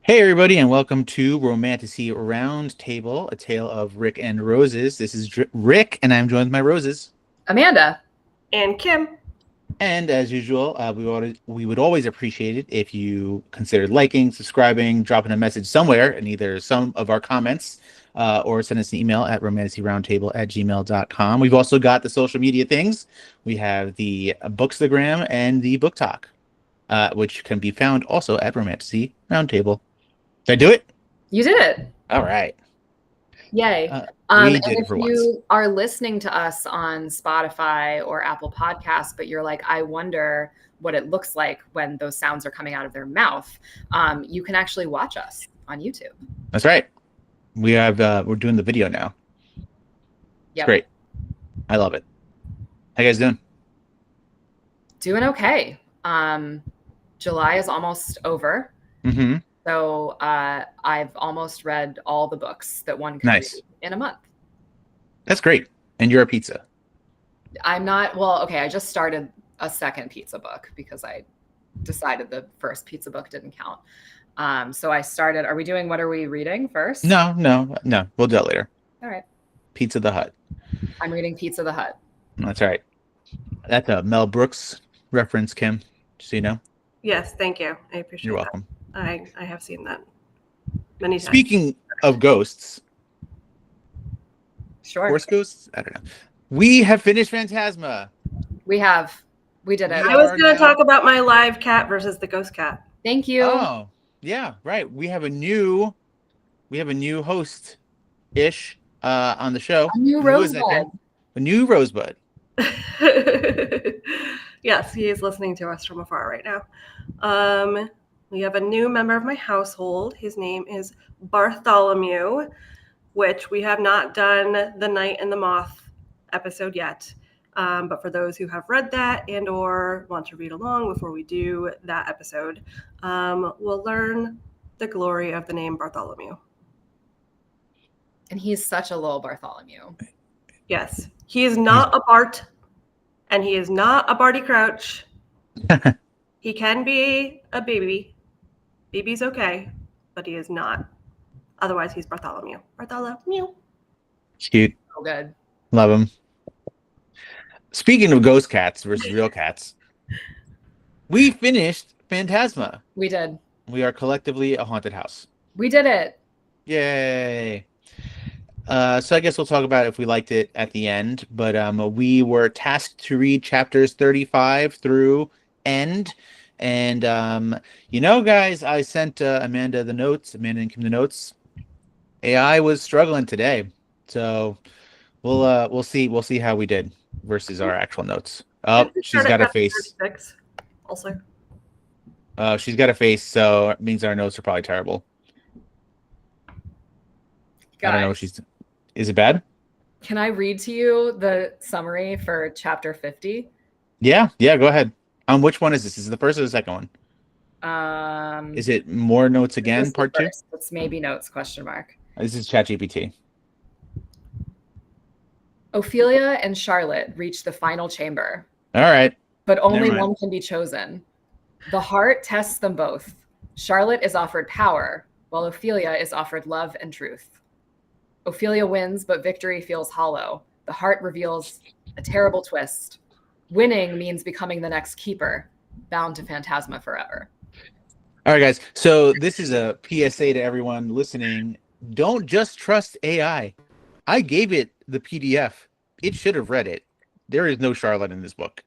Hey everybody, and welcome to Romantasy Roundtable, a tale of Rick and Roses. This is Rick, and I'm joined with my roses. Amanda. And Kim. And as usual, we would always appreciate it if you considered liking, subscribing, dropping a message somewhere in either some of our comments, or send us an email at romantasyroundtable@gmail.com. We've also got the social media things. We have the Bookstagram and the Book Talk, which can be found also at Romantasy Roundtable. Did I do it? You did it. All right. Yay. We and did it if for you once. are listening to us on Spotify or Apple Podcasts, but you're like, I wonder what it looks like when those sounds are coming out of their mouth, you can actually watch us on YouTube. That's right. We're doing the video now. It's Yep. great. I love it. How you guys doing? Doing okay. July is almost over. Mm-hmm. So I've almost read all the books that one can read in a month. That's great. And you're a pizza. I'm not, well, okay, I just started a second pizza book because I decided the first pizza book didn't count. So I started, are we doing what are we reading first? No. We'll do that later. All right. Pizza the Hut. I'm reading Pizza the Hut. That's right. That's a Mel Brooks reference, Kim, just so you know. Yes, thank you. I appreciate You're that. welcome. I have seen that many times. Speaking of ghosts. Sure. Horse ghosts? I don't know. We have finished Phantasma. We did it. I was going to talk about my live cat versus the ghost cat. Thank you. Oh, yeah, right. We have a new host-ish on the show. A new Rosebud. A new Rosebud. Yes, he is listening to us from afar right now. We have a new member of my household. His name is Bartholomew, which we have not done the Night and the Moth episode yet. But for those who have read that and or want to read along before we do that episode, we'll learn the glory of the name Bartholomew. And he's such a little Bartholomew. Yes. He is not a Bart, and he is not a Barty Crouch. He can be a baby. Baby's okay, but he is not. Otherwise, he's Bartholomew. Bartholomew. Cute. So good. Love him. Speaking of ghost cats versus real cats, we finished Phantasma. We did. We are collectively a haunted house. We did it. Yay. So I guess we'll talk about if we liked it at the end, but we were tasked to read chapters 35 through end. And guys, I sent Amanda and Kim the notes. AI was struggling today. So we'll see how we did versus our actual notes. Oh, she's got a face. Also. She's got a face, so it means our notes are probably terrible. Guys, I don't know if is it bad? Can I read to you the summary for chapter 50? Yeah, go ahead. Which one is this? Is it the first or the second one? Is it more notes again, part 2? It's maybe notes, question mark. This is ChatGPT. Ophelia and Charlotte reach the final chamber. All right. But only one can be chosen. The heart tests them both. Charlotte is offered power, while Ophelia is offered love and truth. Ophelia wins, but victory feels hollow. The heart reveals a terrible twist. Winning means becoming the next keeper, bound to Phantasma forever. All right, guys. So this is a PSA to everyone listening. Don't just trust AI. I gave it the PDF. It should have read it. There is no Charlotte in this book.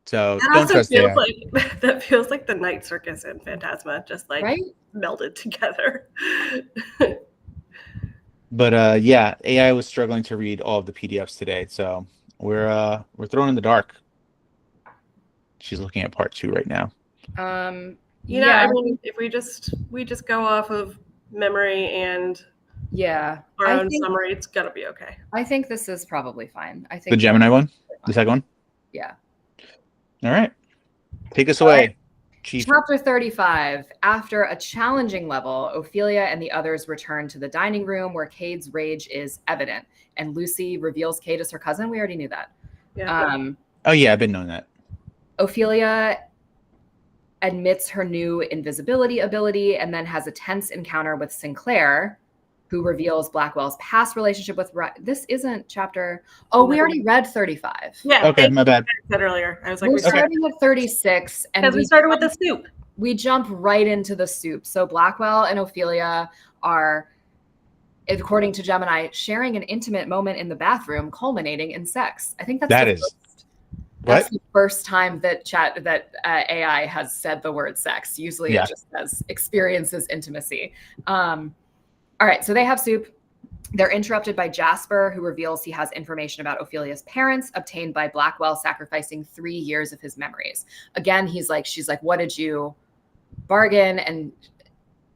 So don't trust AI. That feels like the night circus in Phantasma, just melded together. But AI was struggling to read all of the PDFs today, so we're thrown in the dark. She's looking at part 2 right now. I mean, if we just go off of memory and our own summary, it's gonna be okay. I think this is probably fine. I think the Gemini one, the second one. Yeah. All right, take us away. Chief. Chapter 35. After a challenging level, Ophelia and the others return to the dining room where Cade's rage is evident, and Lucy reveals Cade as her cousin. We already knew that. Yeah. Oh yeah, I've been knowing that. Ophelia admits her new invisibility ability, and then has a tense encounter with Sinclair, who reveals Blackwell's past relationship with this isn't chapter. Oh, we already read 35. Yeah. Okay, my bad. I said earlier. I was like, We're starting at 36, and because we started with the soup. We jump right into the soup. So Blackwell and Ophelia are, according to Gemini, sharing an intimate moment in the bathroom, culminating in sex. I think that's the first time that AI has said the word sex. Usually it just says experiences intimacy. All right, so they have soup. They're interrupted by Jasper, who reveals he has information about Ophelia's parents obtained by Blackwell sacrificing 3 years of his memories. Again, she's like, what did you bargain? And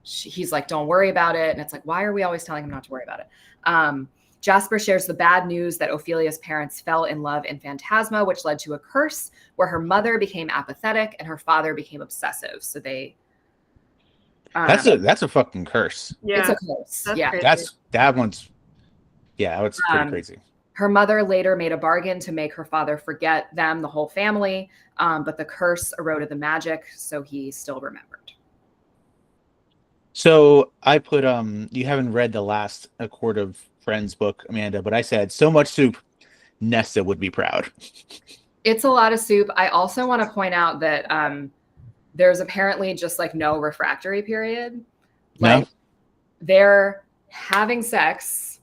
he's like, don't worry about it. And it's like, why are we always telling him not to worry about it? Jasper shares the bad news that Ophelia's parents fell in love in Phantasma, which led to a curse where her mother became apathetic and her father became obsessive. So they... that's a fucking curse. Yeah. It's a curse. That's that one's it's pretty crazy. Her mother later made a bargain to make her father forget them, the whole family, but the curse eroded the magic, so he still remembered. So I put you haven't read the last A Court of Friends book, Amanda, but I said so much soup, Nesta would be proud. It's a lot of soup. I also want to point out that there's apparently just like no refractory period. Like they're having sex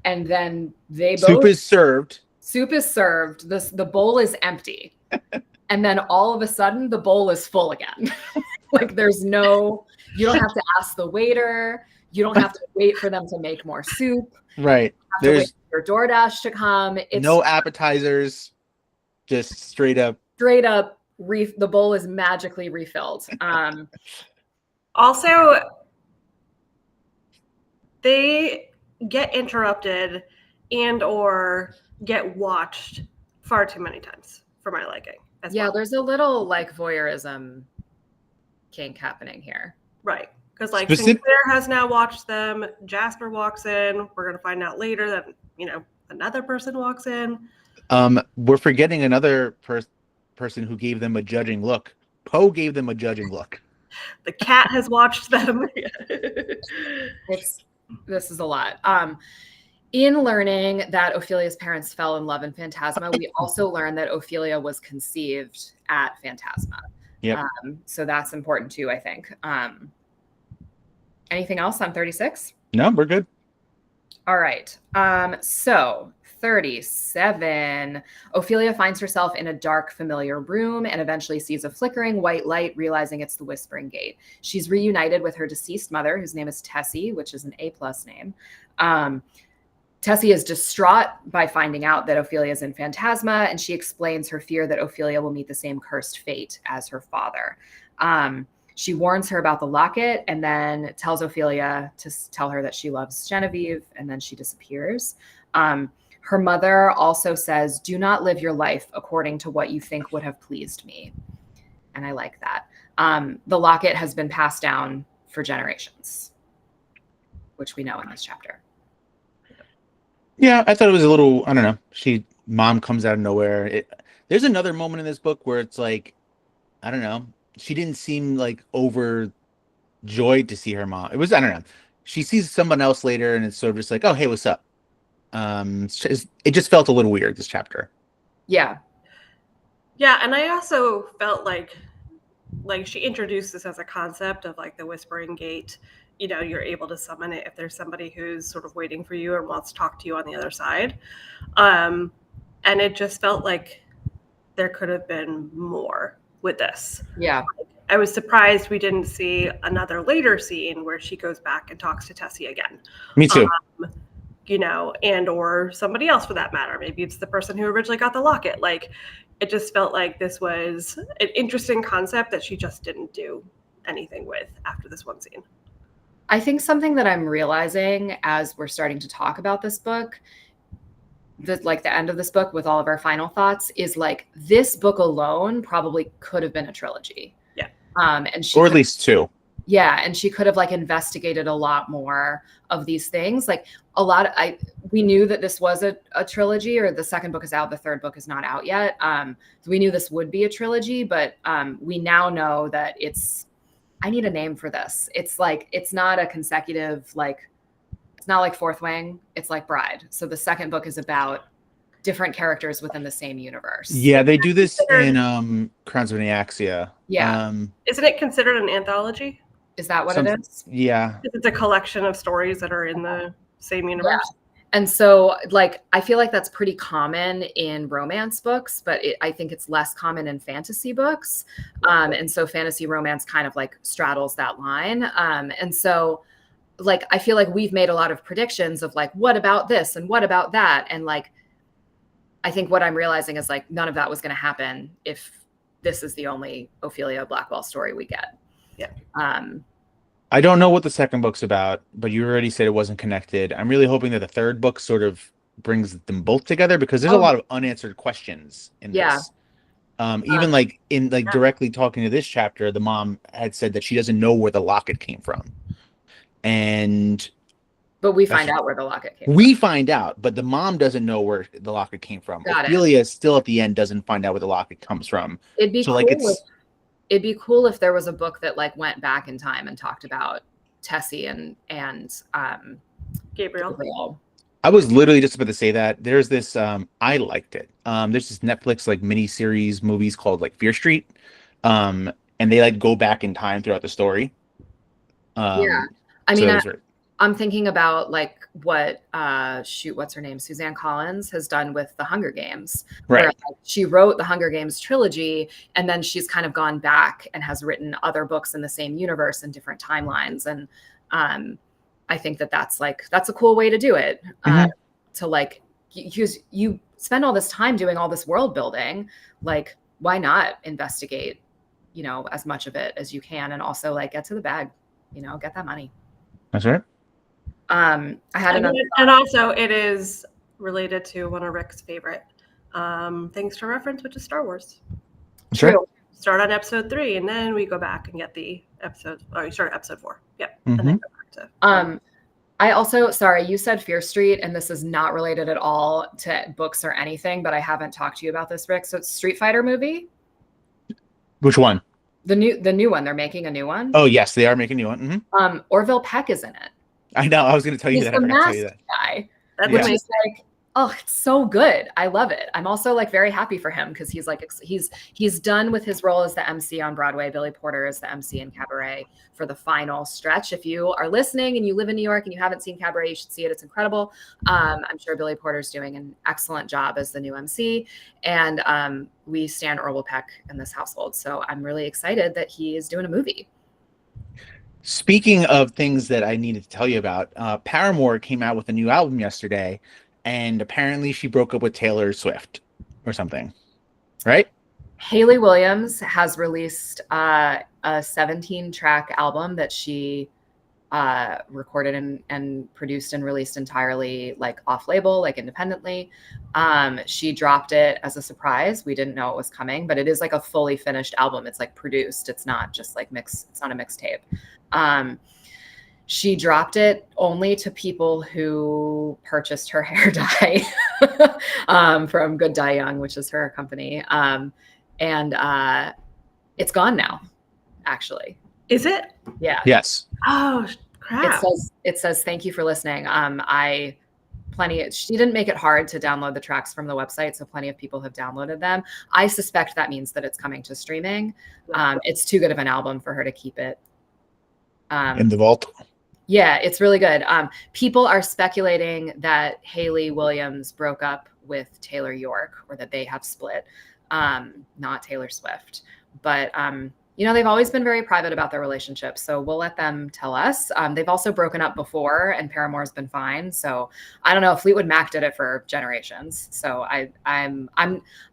and then soup is served. Soup is served. The bowl is empty. And then all of a sudden the bowl is full again. Like you don't have to ask the waiter. You don't have to wait for them to make more soup. Right. You have to wait for your DoorDash to come. It's no appetizers. Just straight up. The bowl is magically refilled. Also, they get interrupted and or get watched far too many times for my liking. There's a little like voyeurism kink happening here. Right. Because like Sinclair has now watched them. Jasper walks in. We're going to find out later that, another person walks in. We're forgetting another person who gave them a judging look. Poe gave them a judging look. The cat has watched them. This is a lot. In learning that Ophelia's parents fell in love in Phantasma, we also learned that Ophelia was conceived at Phantasma. Yep. So that's important too, I think. Anything else on 36? No, we're good. All right. So 37. Ophelia finds herself in a dark, familiar room and eventually sees a flickering white light, realizing it's the Whispering Gate. She's reunited with her deceased mother, whose name is Tessie, which is an A+ name. Tessie is distraught by finding out that Ophelia is in Phantasma, and she explains her fear that Ophelia will meet the same cursed fate as her father. She warns her about the locket and then tells Ophelia to tell her that she loves Genevieve, and then she disappears. Her mother also says, do not live your life according to what you think would have pleased me. And I like that. The locket has been passed down for generations, which we know in this chapter. Yeah, I thought it was a little, I don't know. Mom comes out of nowhere. There's another moment in this book where it's like, I don't know. She didn't seem like overjoyed to see her mom. It was, I don't know. She sees someone else later and it's sort of just like, oh, hey, what's up? It just felt a little weird, this chapter. Yeah. Yeah, and I also felt like she introduced this as a concept of like the Whispering Gate. You're able to summon it if there's somebody who's sort of waiting for you and wants to talk to you on the other side. And it just felt like there could have been more with this. Yeah. I was surprised we didn't see another later scene where she goes back and talks to Tessie again. Me too. And or somebody else for that matter. Maybe it's the person who originally got the locket. Like, it just felt like this was an interesting concept that she just didn't do anything with after this one scene. I think something that I'm realizing as we're starting to talk about this book, the end of this book with all of our final thoughts, is like this book alone probably could have been a trilogy. Yeah. Or at least two. Yeah, and she could have like investigated a lot more of these things. Like we knew that this was a trilogy, or the second book is out, the third book is not out yet. So we knew this would be a trilogy, but we now know that I need a name for this. It's like, it's not a consecutive, like, it's not like Fourth Wing, it's like Bride. So the second book is about different characters within the same universe. Yeah, they do this in Crowns of Nyaxia. Yeah. Isn't it considered an anthology? Is that what it is? Yeah. It's a collection of stories that are in the same universe. Yeah. And so, like, I feel like that's pretty common in romance books, but I think it's less common in fantasy books. And so fantasy romance kind of like straddles that line. And so, like, I feel like we've made a lot of predictions of like, what about this and what about that? And like, I think what I'm realizing is like, none of that was going to happen if this is the only Ophelia Blackwell story we get. Yeah. I don't know what the second book's about, but you already said it wasn't connected. I'm really hoping that the third book sort of brings them both together, because there's a lot of unanswered questions in this. Even like in like directly talking to this chapter, the mom had said that she doesn't know where the locket came from. But we find out where the locket came from. We find out, but the mom doesn't know where the locket came from. Ophelia still at the end doesn't find out where the locket comes from. It'd be cool it'd be cool if there was a book that like went back in time and talked about Tessie and Gabriel. I was literally just about to say that. There's this I liked it. There's this Netflix like mini series movies called like Fear Street. And they like go back in time throughout the story. Yeah. I mean, I'm thinking about like what what's her name, Suzanne Collins has done with the Hunger Games, right? Where, like, she wrote the Hunger Games trilogy, and then she's kind of gone back and has written other books in the same universe in different timelines. And I think that's a cool way to do it. To like you spend all this time doing all this world building, like why not investigate, as much of it as you can, and also like get to the bag, get that money. That's right. I had another thought. And also it is related to one of Rick's favorite things to reference, which is Star Wars. Sure. Start on episode 3, and then we go back and get the episode. Oh, you start at episode 4. Yep. And then go back to. I also, sorry, you said Fear Street, and this is not related at all to books or anything, but I haven't talked to you about this, Rick. So it's Street Fighter movie. Which one? The new one. They're making a new one. Oh yes, they are making a new one. Orville Peck is in it. I know. I was going to tell you that. He's the masked guy. Which is like, oh, it's so good. I love it. I'm also like very happy for him because he's like he's done with his role as the MC on Broadway. Billy Porter is the MC in Cabaret for the final stretch. If you are listening and you live in New York and you haven't seen Cabaret, you should see it. It's incredible. I'm sure Billy Porter's doing an excellent job as the new MC, and we stand Orville Peck in this household. So I'm really excited that he is doing a movie. Speaking of things that I needed to tell you about, Paramore came out with a new album yesterday, and apparently she broke up with Taylor Swift or something, right? Hayley Williams has released a 17-track album that she recorded and produced and released entirely like off-label, like independently. She dropped it as a surprise. We didn't know it was coming, but it is like a fully finished album. It's like produced. It's not just like it's not a mixtape. She dropped it only to people who purchased her hair dye from Good Dye Young, which is her company. And it's gone now, actually. Is it? Yeah. Yes. Oh, crap. It says, thank you for listening. She didn't make it hard to download the tracks from the website, so plenty of people have downloaded them. I suspect that means that it's coming to streaming. It's too good of an album for her to keep it in the vault. Yeah, it's really good. People are speculating that Hayley Williams broke up with Taylor York, or that they have split, not Taylor Swift. But they've always been very private about their relationship, so we'll let them tell us. They've also broken up before, and Paramore's been fine. So I don't know. Fleetwood Mac did it for generations. So I'm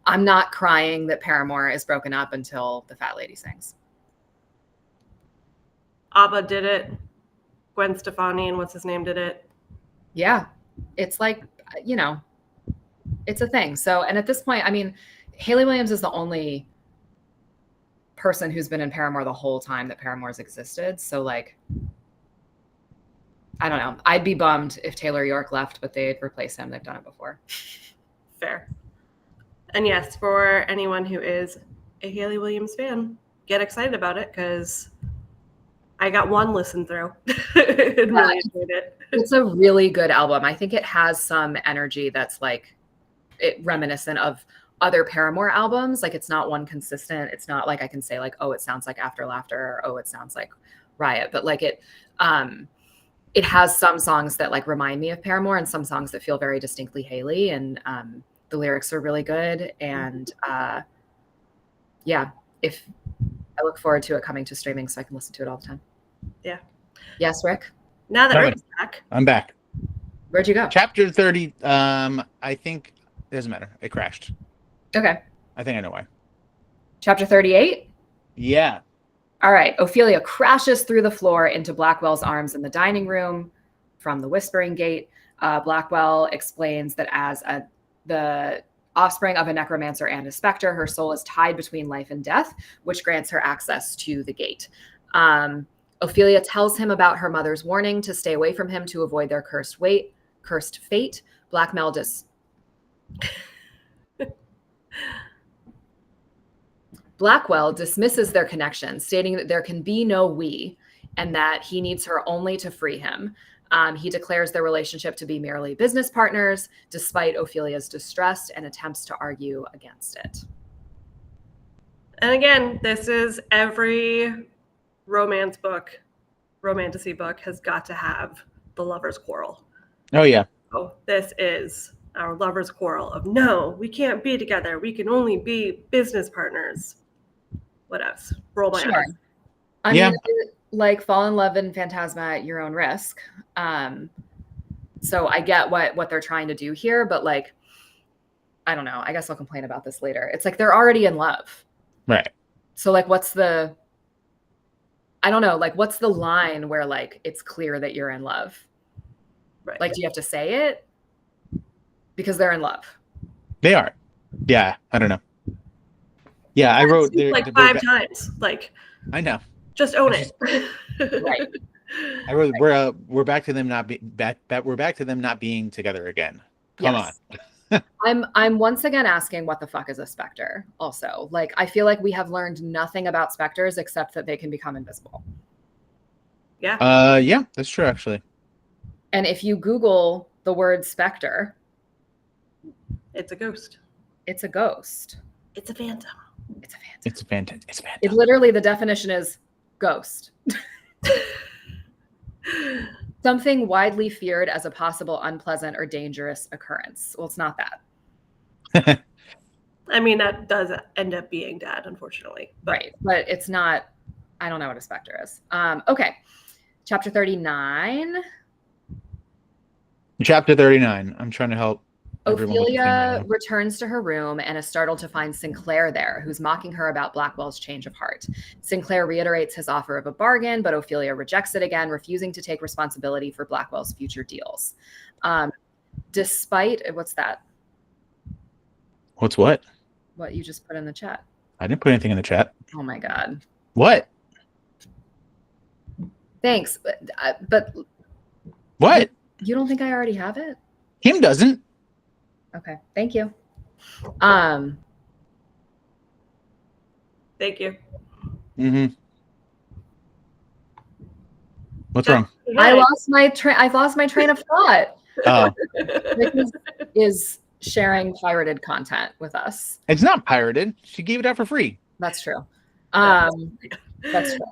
not crying that Paramore is broken up until the fat lady sings. ABBA did it. Gwen Stefani and what's his name did it. Yeah, it's like, it's a thing. So, and at this point, I mean, Hayley Williams is the only person who's been in Paramore the whole time that Paramore's existed. So like, I don't know. I'd be bummed if Taylor York left, but they'd replace him. They've done it before. Fair. And yes, for anyone who is a Hayley Williams fan, get excited about it because I got one listen through and really enjoyed it. It's a really good album. I think it has some energy that's like reminiscent of other Paramore albums. Like it's not one consistent. It's not like I can say like, oh, it sounds like After Laughter, or oh, it sounds like Riot. But like it has some songs that like remind me of Paramore and some songs that feel very distinctly Hayley. And the lyrics are really good. And yeah, if I look forward to it coming to streaming so I can listen to it all the time. Yeah. Yes, Rick? Now that Rick's back. I'm back. Where'd you go? Chapter 30, I think it doesn't matter. It crashed. Okay. I think I know why. Chapter 38? Yeah. All right. Ophelia crashes through the floor into Blackwell's arms in the dining room from the Whispering Gate. Blackwell explains that as the offspring of a necromancer and a specter, her soul is tied between life and death, which grants her access to the gate. Ophelia tells him about her mother's warning to stay away from him to avoid their cursed fate. Blackwell dismisses their connection, stating that there can be no we, and that he needs her only to free him. He declares their relationship to be merely business partners, despite Ophelia's distress and attempts to argue against it. And again, this is every romantasy book has got to have the lover's quarrel. Oh, yeah. Oh, this is our lover's quarrel of no, we can't be together. We can only be business partners. What else? Roll my eyes. I mean, like fall in love in Phantasma at your own risk. So I get what they're trying to do here, but like, I don't know. I guess I'll complain about this later. It's like they're already in love. Right. So like, what's the line where like it's clear that you're in love? Right. Like, do you have to say it? Because they're in love. They are. Yeah. I don't know. Yeah, I wrote like 5 times. Like, I know. Just own it. Right. I wrote we're back to them not being together again. Come on. I'm once again asking what the fuck is a specter also. Like I feel like we have learned nothing about specters except that they can become invisible. Yeah. Yeah, that's true actually. And if you Google the word specter, it's a ghost. It's a ghost. It's a phantom. It's a phantom. It's a phantom. It's a phantom. It literally, the definition is ghost. Something widely feared as a possible unpleasant or dangerous occurrence. Well, it's not that. I mean, that does end up being that, unfortunately. Right. But it's not, I don't know what a specter is. Okay. Chapter 39. Chapter 39. I'm trying to help. Ophelia returns to her room and is startled to find Sinclair there, who's mocking her about Blackwell's change of heart. Sinclair reiterates his offer of a bargain, but Ophelia rejects it again, refusing to take responsibility for Blackwell's future deals. Despite, what's that? What's what? What you just put in the chat. I didn't put anything in the chat. Oh my God. What? Thanks. But what? You don't think I already have it? Kim doesn't. Okay. Thank you. Thank you. Mm-hmm. What's wrong? I lost my train of thought. Oh. Rick is sharing pirated content with us. It's not pirated. She gave it out for free. That's true. That's true.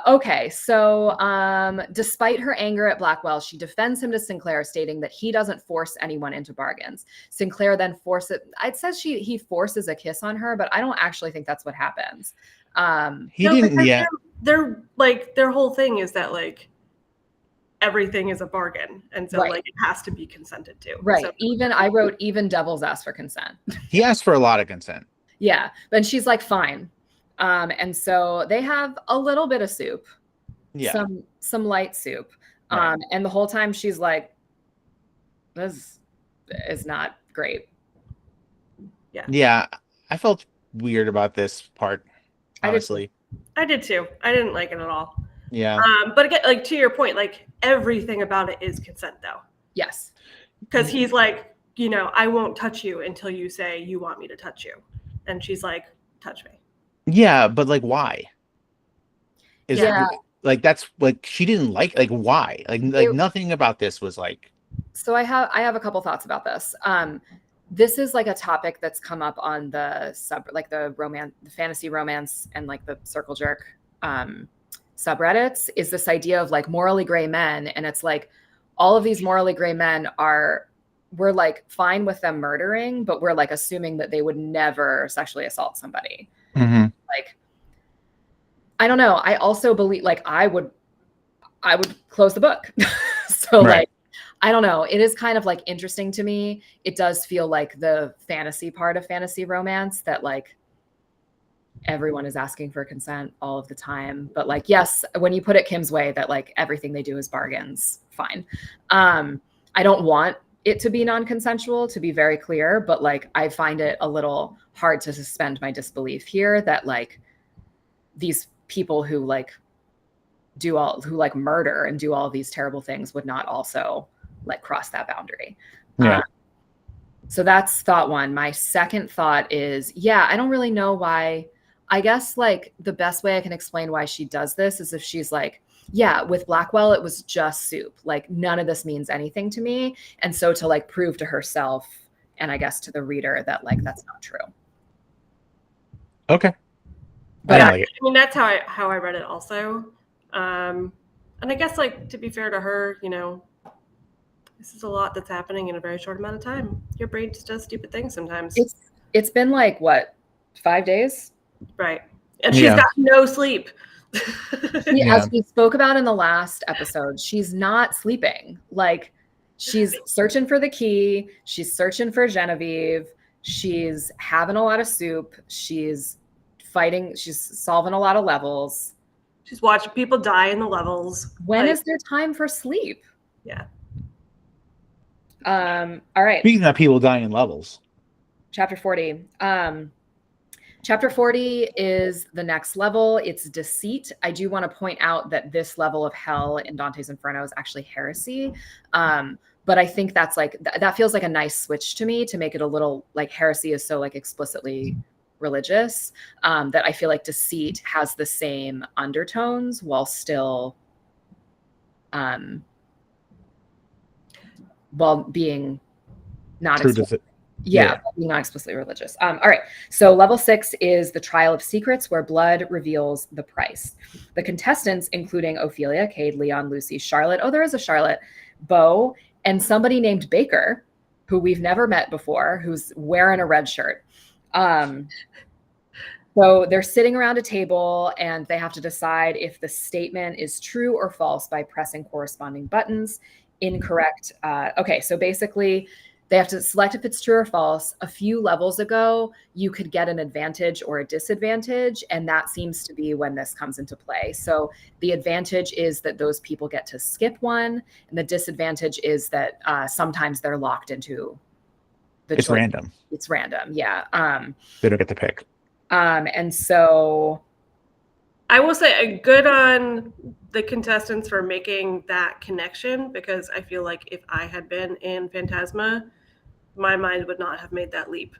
Okay, so despite her anger at Blackwell, she defends him to Sinclair, stating that he doesn't force anyone into bargains. Sinclair then it says he forces a kiss on her, but I don't actually think that's what happens. He didn't. Yeah, they're like their whole thing is that like everything is a bargain, and so like it has to be consented to. Right. So, I wrote even devils ask for consent. He asked for a lot of consent. Yeah, but she's like fine. And so they have a little bit of soup, some light soup. Right. And the whole time she's like, this is not great. Yeah. Yeah. I felt weird about this part. honestly. I did too. I didn't like it at all. Yeah. But again, like to your point, like everything about it is consent though. Yes. Because he's like, I won't touch you until you say you want me to touch you. And she's like, touch me. Yeah, but like why? Yeah. Like that's like she didn't like why? Like nothing about this was like. So I have a couple thoughts about this. This is like a topic that's come up on the the fantasy romance and like the circle jerk subreddits, is this idea of like morally gray men. And it's like all of these morally gray men we're like fine with them murdering, but we're like assuming that they would never sexually assault somebody. Mm-hmm. Like, I don't know. I also believe like I would close the book. So right. Like, I don't know. It is kind of like interesting to me. It does feel like the fantasy part of fantasy romance that like everyone is asking for consent all of the time. But like, yes, when you put it Kim's way that like everything they do is bargains, fine. I don't want it to be non-consensual, to be very clear, but like I find it a little hard to suspend my disbelief here that like these people who like murder and do all of these terrible things would not also like cross that boundary. Yeah. So that's thought one. My second thought is, I don't really know why. I guess like the best way I can explain why she does this is if she's like, with Blackwell, it was just soup. Like none of this means anything to me. And so to like prove to herself and I guess to the reader that like, that's not true. Okay. But I mean, that's how I read it also. And I guess like, to be fair to her, this is a lot that's happening in a very short amount of time. Your brain just does stupid things sometimes. It's been like what, 5 days? Right. And she's got no sleep. As we spoke about in the last episode, she's not sleeping. Like she's searching for the key. She's searching for Genevieve. She's having a lot of soup. She's fighting. She's solving a lot of levels. She's watching people die in the levels. When is there time for sleep? Yeah. All right. Speaking of people dying in levels. Chapter 40. Chapter 40 is the next level. It's deceit. I do want to point out that this level of hell in Dante's Inferno is actually heresy. But I think that's like, that feels like a nice switch to me to make it a little like heresy is so like explicitly religious, that I feel like deceit has the same undertones while still, while being not being not explicitly religious. All right. So level 6 is the trial of secrets, where blood reveals the price. The contestants, including Ophelia, Cade, Leon, Lucy, Charlotte. Oh, there is a Charlotte, Bo, and somebody named Baker, who we've never met before, who's wearing a red shirt. So they're sitting around a table and they have to decide if the statement is true or false by pressing corresponding buttons. Incorrect. Okay. So basically, they have to select if it's true or false. A few levels ago, you could get an advantage or a disadvantage, and that seems to be when this comes into play. So the advantage is that those people get to skip one, and the disadvantage is that sometimes they're locked into the choice. Random. It's random, yeah. They don't get to pick. And so I will say good on the contestants for making that connection, because I feel like if I had been in Phantasma, my mind would not have made that leap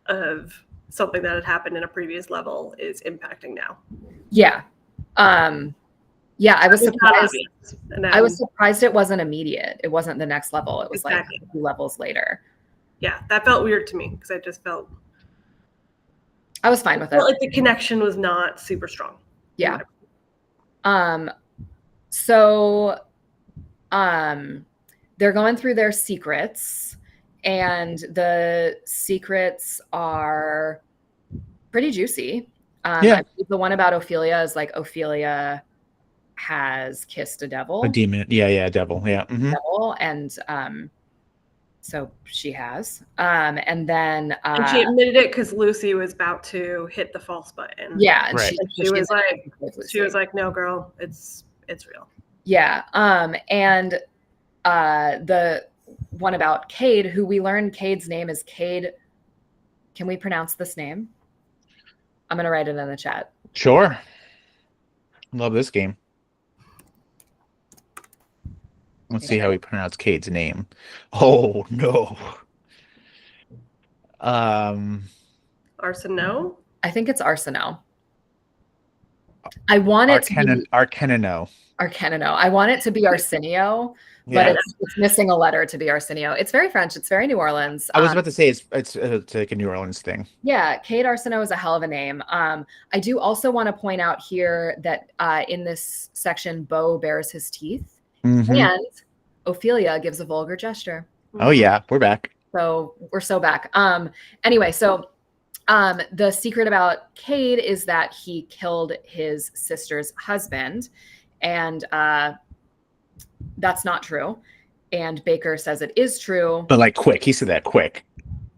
of something that had happened in a previous level is impacting now. Yeah. I was surprised. I was surprised it wasn't immediate. It wasn't the next level. It was like a few levels later. Yeah, that felt weird to me because I just felt I was fine with it. Like the connection was not super strong. Yeah. So they're going through their secrets, and the secrets are pretty juicy. The one about Ophelia is like Ophelia has kissed a devil. A demon. Yeah, devil. Yeah. Mm-hmm. Devil, and so she has. And then and she admitted it because Lucy was about to hit the false button. Yeah. And right. she was like, no, girl, it's real. Yeah. And the one about Cade, who we learned Cade's name is Cade. Can we pronounce this name? I'm going to write it in the chat. Sure. Love this game. Let's see how we pronounce Cade's name. Oh no. Arsenault? I think it's Arsenault. I want it to be Arcanino. Arcanino. I want it to be Arsenio, but Yeah. it's missing a letter to be Arsenio. It's very French. It's very New Orleans. I was about to say it's like a New Orleans thing. Yeah, Cade Arsenault is a hell of a name. I do also want to point out here that in this section, Beau bares his teeth, and Ophelia gives a vulgar gesture. Oh yeah, we're back. So we're so back. Anyway, so the secret about Cade is that he killed his sister's husband, and that's not true. And Baker says it is true. But like quick. He said that quick.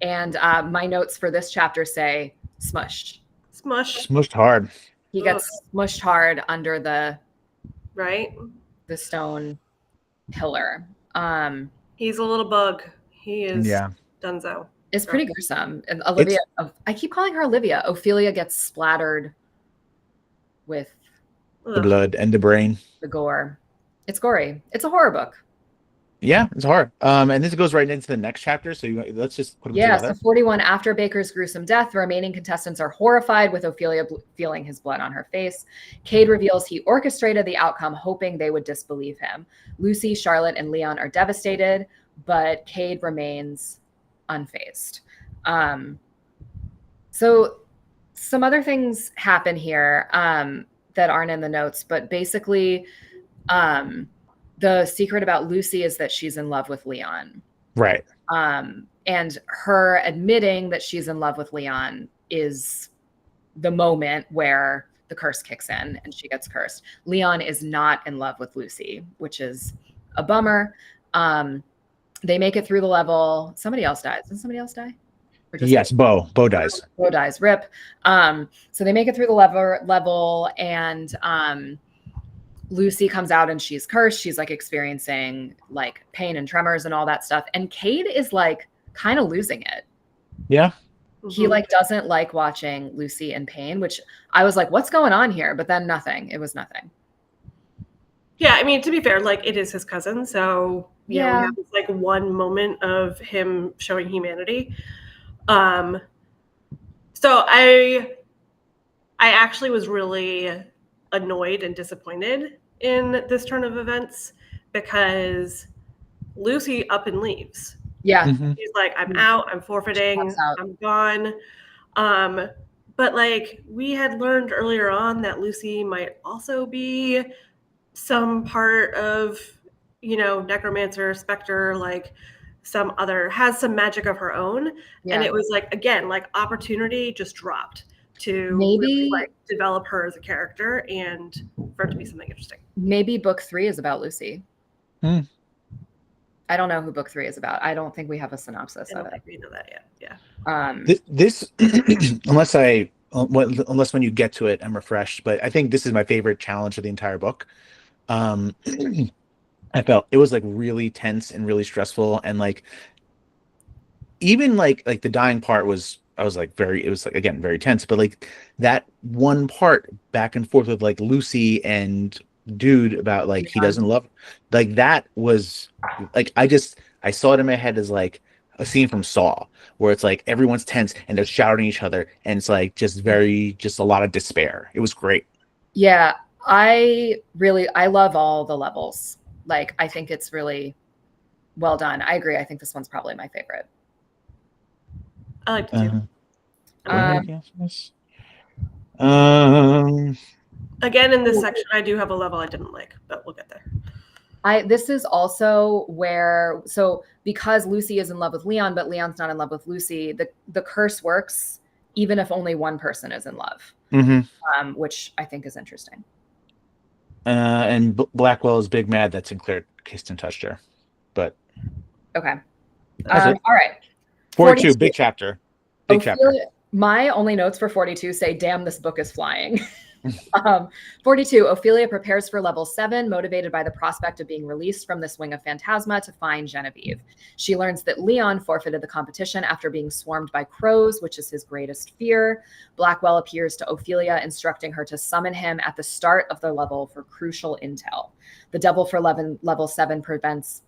And my notes for this chapter say smushed. Smushed hard. He gets smushed hard under the stone pillar. He's a little bug. He is donezo. It's pretty gruesome. And Olivia, I keep calling her Olivia. Ophelia gets splattered with the blood and the brain. The gore. It's gory. It's a horror book. Yeah, it's hard. And this goes right into the next chapter. So let's just put them together. So 41, after Baker's gruesome death, the remaining contestants are horrified with Ophelia feeling his blood on her face. Cade reveals he orchestrated the outcome, hoping they would disbelieve him. Lucy, Charlotte, and Leon are devastated, but Cade remains unfazed. So some other things happen here that aren't in the notes, but basically the secret about Lucy is that she's in love with Leon. Right. And her admitting that she's in love with Leon is the moment where the curse kicks in and she gets cursed. Leon is not in love with Lucy, which is a bummer. They make it through the level. Somebody else dies. Did somebody else die? Yes, Beau. Beau dies. Beau dies. Rip. So they make it through the level and Lucy comes out and she's cursed. She's like experiencing like pain and tremors and all that stuff. And Cade is like kind of losing it. Yeah. He like doesn't like watching Lucy in pain, which I was like, what's going on here? But then nothing. It was nothing. Yeah, I mean, to be fair, like it is his cousin. So we have this like one moment of him showing humanity. So I actually was really annoyed and disappointed in this turn of events because Lucy up and leaves. Yeah. She's like, I'm out, I'm forfeiting, I'm gone. But like we had learned earlier on that Lucy might also be some part of, necromancer, specter, like has some magic of her own. Yeah. And it was like, again, like opportunity just dropped to really like develop her as a character and for it to be something interesting. Maybe book 3 is about Lucy. I don't know who book 3 is about. I don't think we have a synopsis of it. I don't think we know that yet. Yeah. This unless when you get to it, I'm refreshed. But I think this is my favorite challenge of the entire book. I felt it was like really tense and really stressful, and like even like the dying part was. I was like it was like again very tense, but like that one part back and forth with like Lucy and dude about like he doesn't love, like that was like I saw it in my head as like a scene from Saw where it's like everyone's tense and they're shouting at each other and it's like just a lot of despair. It was great. Yeah, I love all the levels. Like I think it's really well done. I agree. I think this one's probably my favorite. I like it too. Again, in this section, I do have a level I didn't like, but we'll get there. This is also where, because Lucy is in love with Leon, but Leon's not in love with Lucy, the curse works even if only one person is in love, which I think is interesting. And Blackwell is big mad that Sinclair kissed and touched her, but okay. All right. 42, big chapter. Big chapter. My only notes for 42 say, damn, this book is flying. Um, 42, Ophelia prepares for level 7, motivated by the prospect of being released from this wing of Phantasma to find Genevieve. She learns that Leon forfeited the competition after being swarmed by crows, which is his greatest fear. Blackwell appears to Ophelia, instructing her to summon him at the start of the level for crucial intel. The devil for level 7 prevents...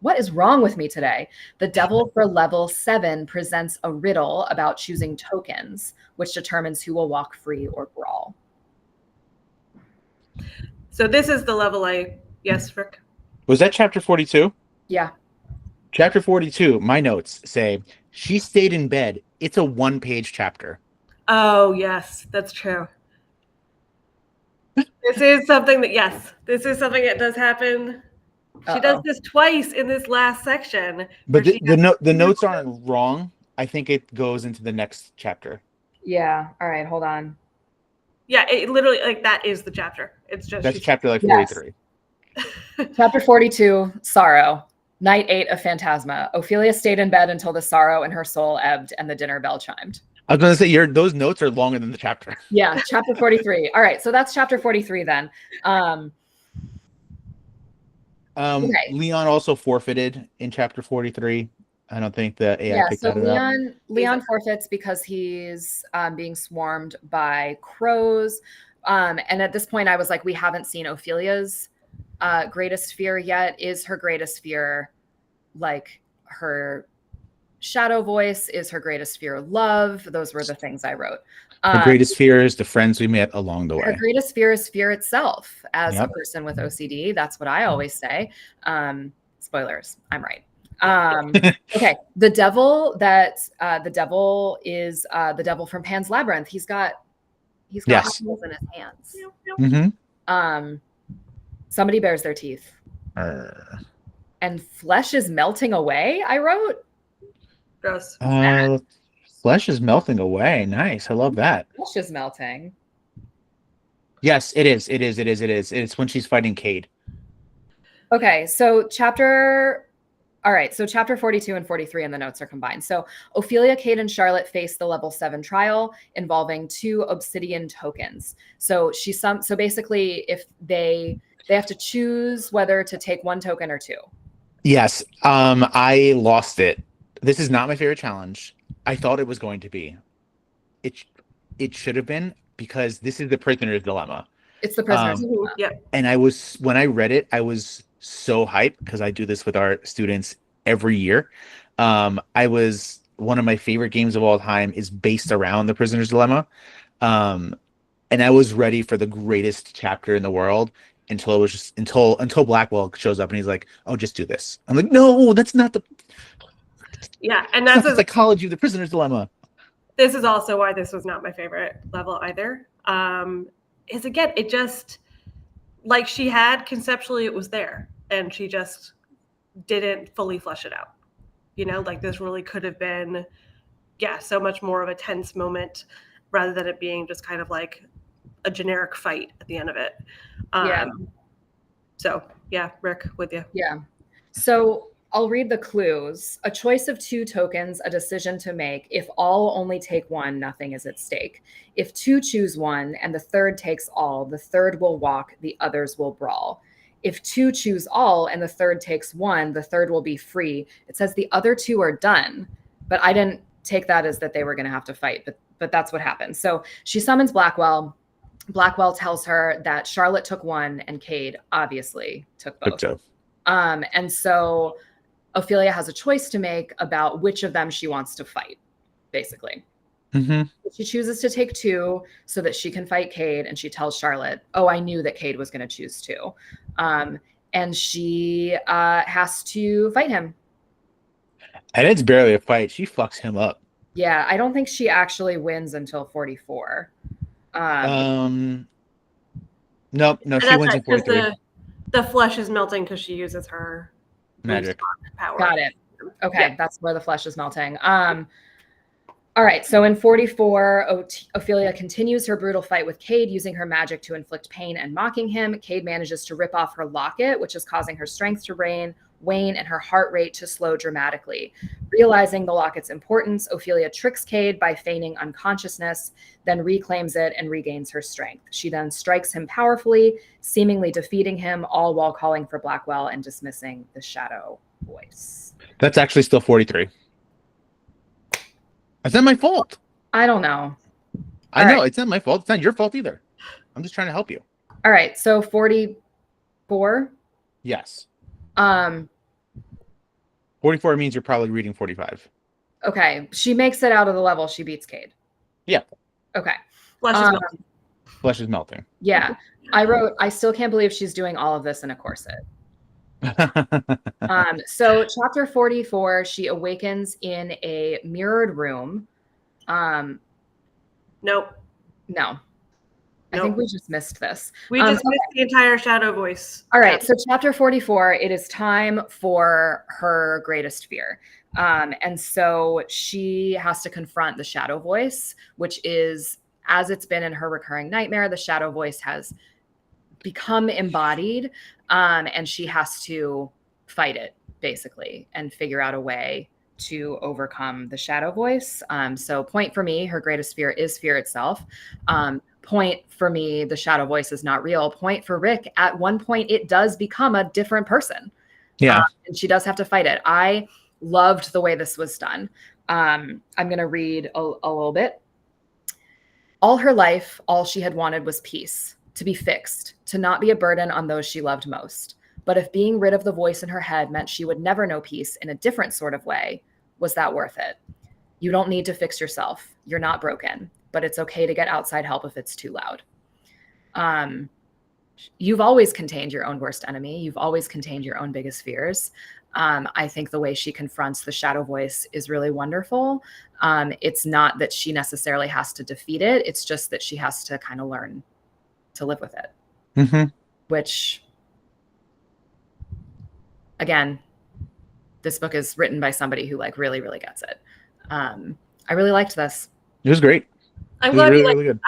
What is wrong with me today? The devil for level 7 presents a riddle about choosing tokens, which determines who will walk free or brawl. So this is the level yes, Rick? Was that chapter 42? Yeah. Chapter 42, my notes say, she stayed in bed. It's a 1-page chapter. Oh, yes, that's true. This is something that does happen. She does this twice in this last section. But the notes aren't wrong. I think it goes into the next chapter. Yeah. All right. Hold on. Yeah, it literally, like, that is the chapter. It's just... That's chapter, like, 43. Yes. Chapter 42, Sorrow. Night 8 of Phantasma. Ophelia stayed in bed until the sorrow in her soul ebbed and the dinner bell chimed. I was going to say, those notes are longer than the chapter. Yeah, chapter 43. All right, so that's chapter 43 then. Okay. Leon also forfeited in chapter 43. I don't think the AI picked that up. Leon forfeits because he's being swarmed by crows. And at this point, I was like, we haven't seen Ophelia's greatest fear yet. Is her greatest fear like her shadow voice? Is her greatest fear love? Those were the things I wrote. Her greatest fear is the friends we met along the way. Her greatest fear is fear itself. As a person with OCD, that's what I always say. Spoilers, I'm right. Okay, the devil is the devil from Pan's Labyrinth. He's got apples in his hands. Mm-hmm. Somebody bares their teeth. And flesh is melting away, I wrote. Gross. Flesh is melting away. Nice. I love that. Flesh is melting. Yes, it is. It's when she's fighting Cade. Okay, so chapter 42 and 43 in the notes are combined. So Ophelia, Cade, and Charlotte face the level 7 trial involving 2 obsidian tokens. So basically, if they have to choose whether to take 1 token or 2. Yes. I lost it. This is not my favorite challenge. I thought it was going to be. It should have been, because this is the prisoner's dilemma. It's the prisoner's dilemma. Yeah. And when I read it, I was so hyped, because I do this with our students every year. One of my favorite games of all time is based around the prisoner's dilemma. And I was ready for the greatest chapter in the world until Blackwell shows up and he's like, "Oh, just do this." I'm like, "No, that's not the..." Yeah, and that's the psychology of the prisoner's dilemma. This is also why this was not my favorite level either. Is again, it just, like, she had conceptually, it was there, and she just didn't fully flesh it out. Like, this really could have been, so much more of a tense moment rather than it being just kind of like a generic fight at the end of it. So yeah, Rick, with you. Yeah. So I'll read the clues. A choice of 2 tokens, a decision to make. If all only take 1, nothing is at stake. If 2 choose 1 and the third takes all, the third will walk, the others will brawl. If 2 choose all and the third takes 1, the third will be free. It says the other 2 are done, but I didn't take that as that they were going to have to fight, but that's what happened. So she summons Blackwell. Blackwell tells her that Charlotte took 1 and Cade obviously took both. And so Ophelia has a choice to make about which of them she wants to fight, basically. Mm-hmm. She chooses to take 2 so that she can fight Cade, and she tells Charlotte, "Oh, I knew that Cade was going to choose 2." And she has to fight him. And it's barely a fight. She fucks him up. Yeah, I don't think she actually wins until 44. No, she wins in 43. The flesh is melting because she uses her magic power. Got it. Okay, that's where the flesh is melting. All right, so in 44, Ophelia continues her brutal fight with Cade, using her magic to inflict pain and mocking him. Cade manages to rip off her locket, which is causing her strength to wane. wane and her heart rate to slow dramatically. Realizing the locket's importance, Ophelia tricks Cade by feigning unconsciousness, then reclaims it and regains her strength. She then strikes him powerfully, seemingly defeating him, all while calling for Blackwell and dismissing the shadow voice. That's actually still 43. It's not my fault. I don't know. I know it's not my fault. It's not your fault either. I'm just trying to help you. All right, so 44. Yes. 44 means you're probably reading 45. Okay, she makes it out of the level. She beats Cade. Yeah. Okay. Flesh is melting. Yeah. I wrote, I still can't believe she's doing all of this in a corset. So chapter 44, she awakens in a mirrored room. Nope. No. I think we just missed this. We just missed the entire shadow voice. All right. So chapter 44, it is time for her greatest fear. And so she has to confront the shadow voice, which is, as it's been in her recurring nightmare, the shadow voice has become embodied, and she has to fight it, basically, and figure out a way to overcome the shadow voice. So point for me, her greatest fear is fear itself. Point for me, the shadow voice is not real. Point for Rick, at one point, it does become a different person. Yeah. And she does have to fight it. I loved the way this was done. I'm going to read a little bit. All her life, all she had wanted was peace, to be fixed, to not be a burden on those she loved most. But if being rid of the voice in her head meant she would never know peace in a different sort of way, was that worth it? You don't need to fix yourself. You're not broken, but it's okay to get outside help if it's too loud. You've always contained your own worst enemy. You've always contained your own biggest fears. I think the way she confronts the shadow voice is really wonderful. It's not that she necessarily has to defeat it. It's just that she has to kind of learn to live with it. Mm-hmm. Which, again, this book is written by somebody who like really, really gets it. I really liked this. It was great. I'm glad really, you liked really good.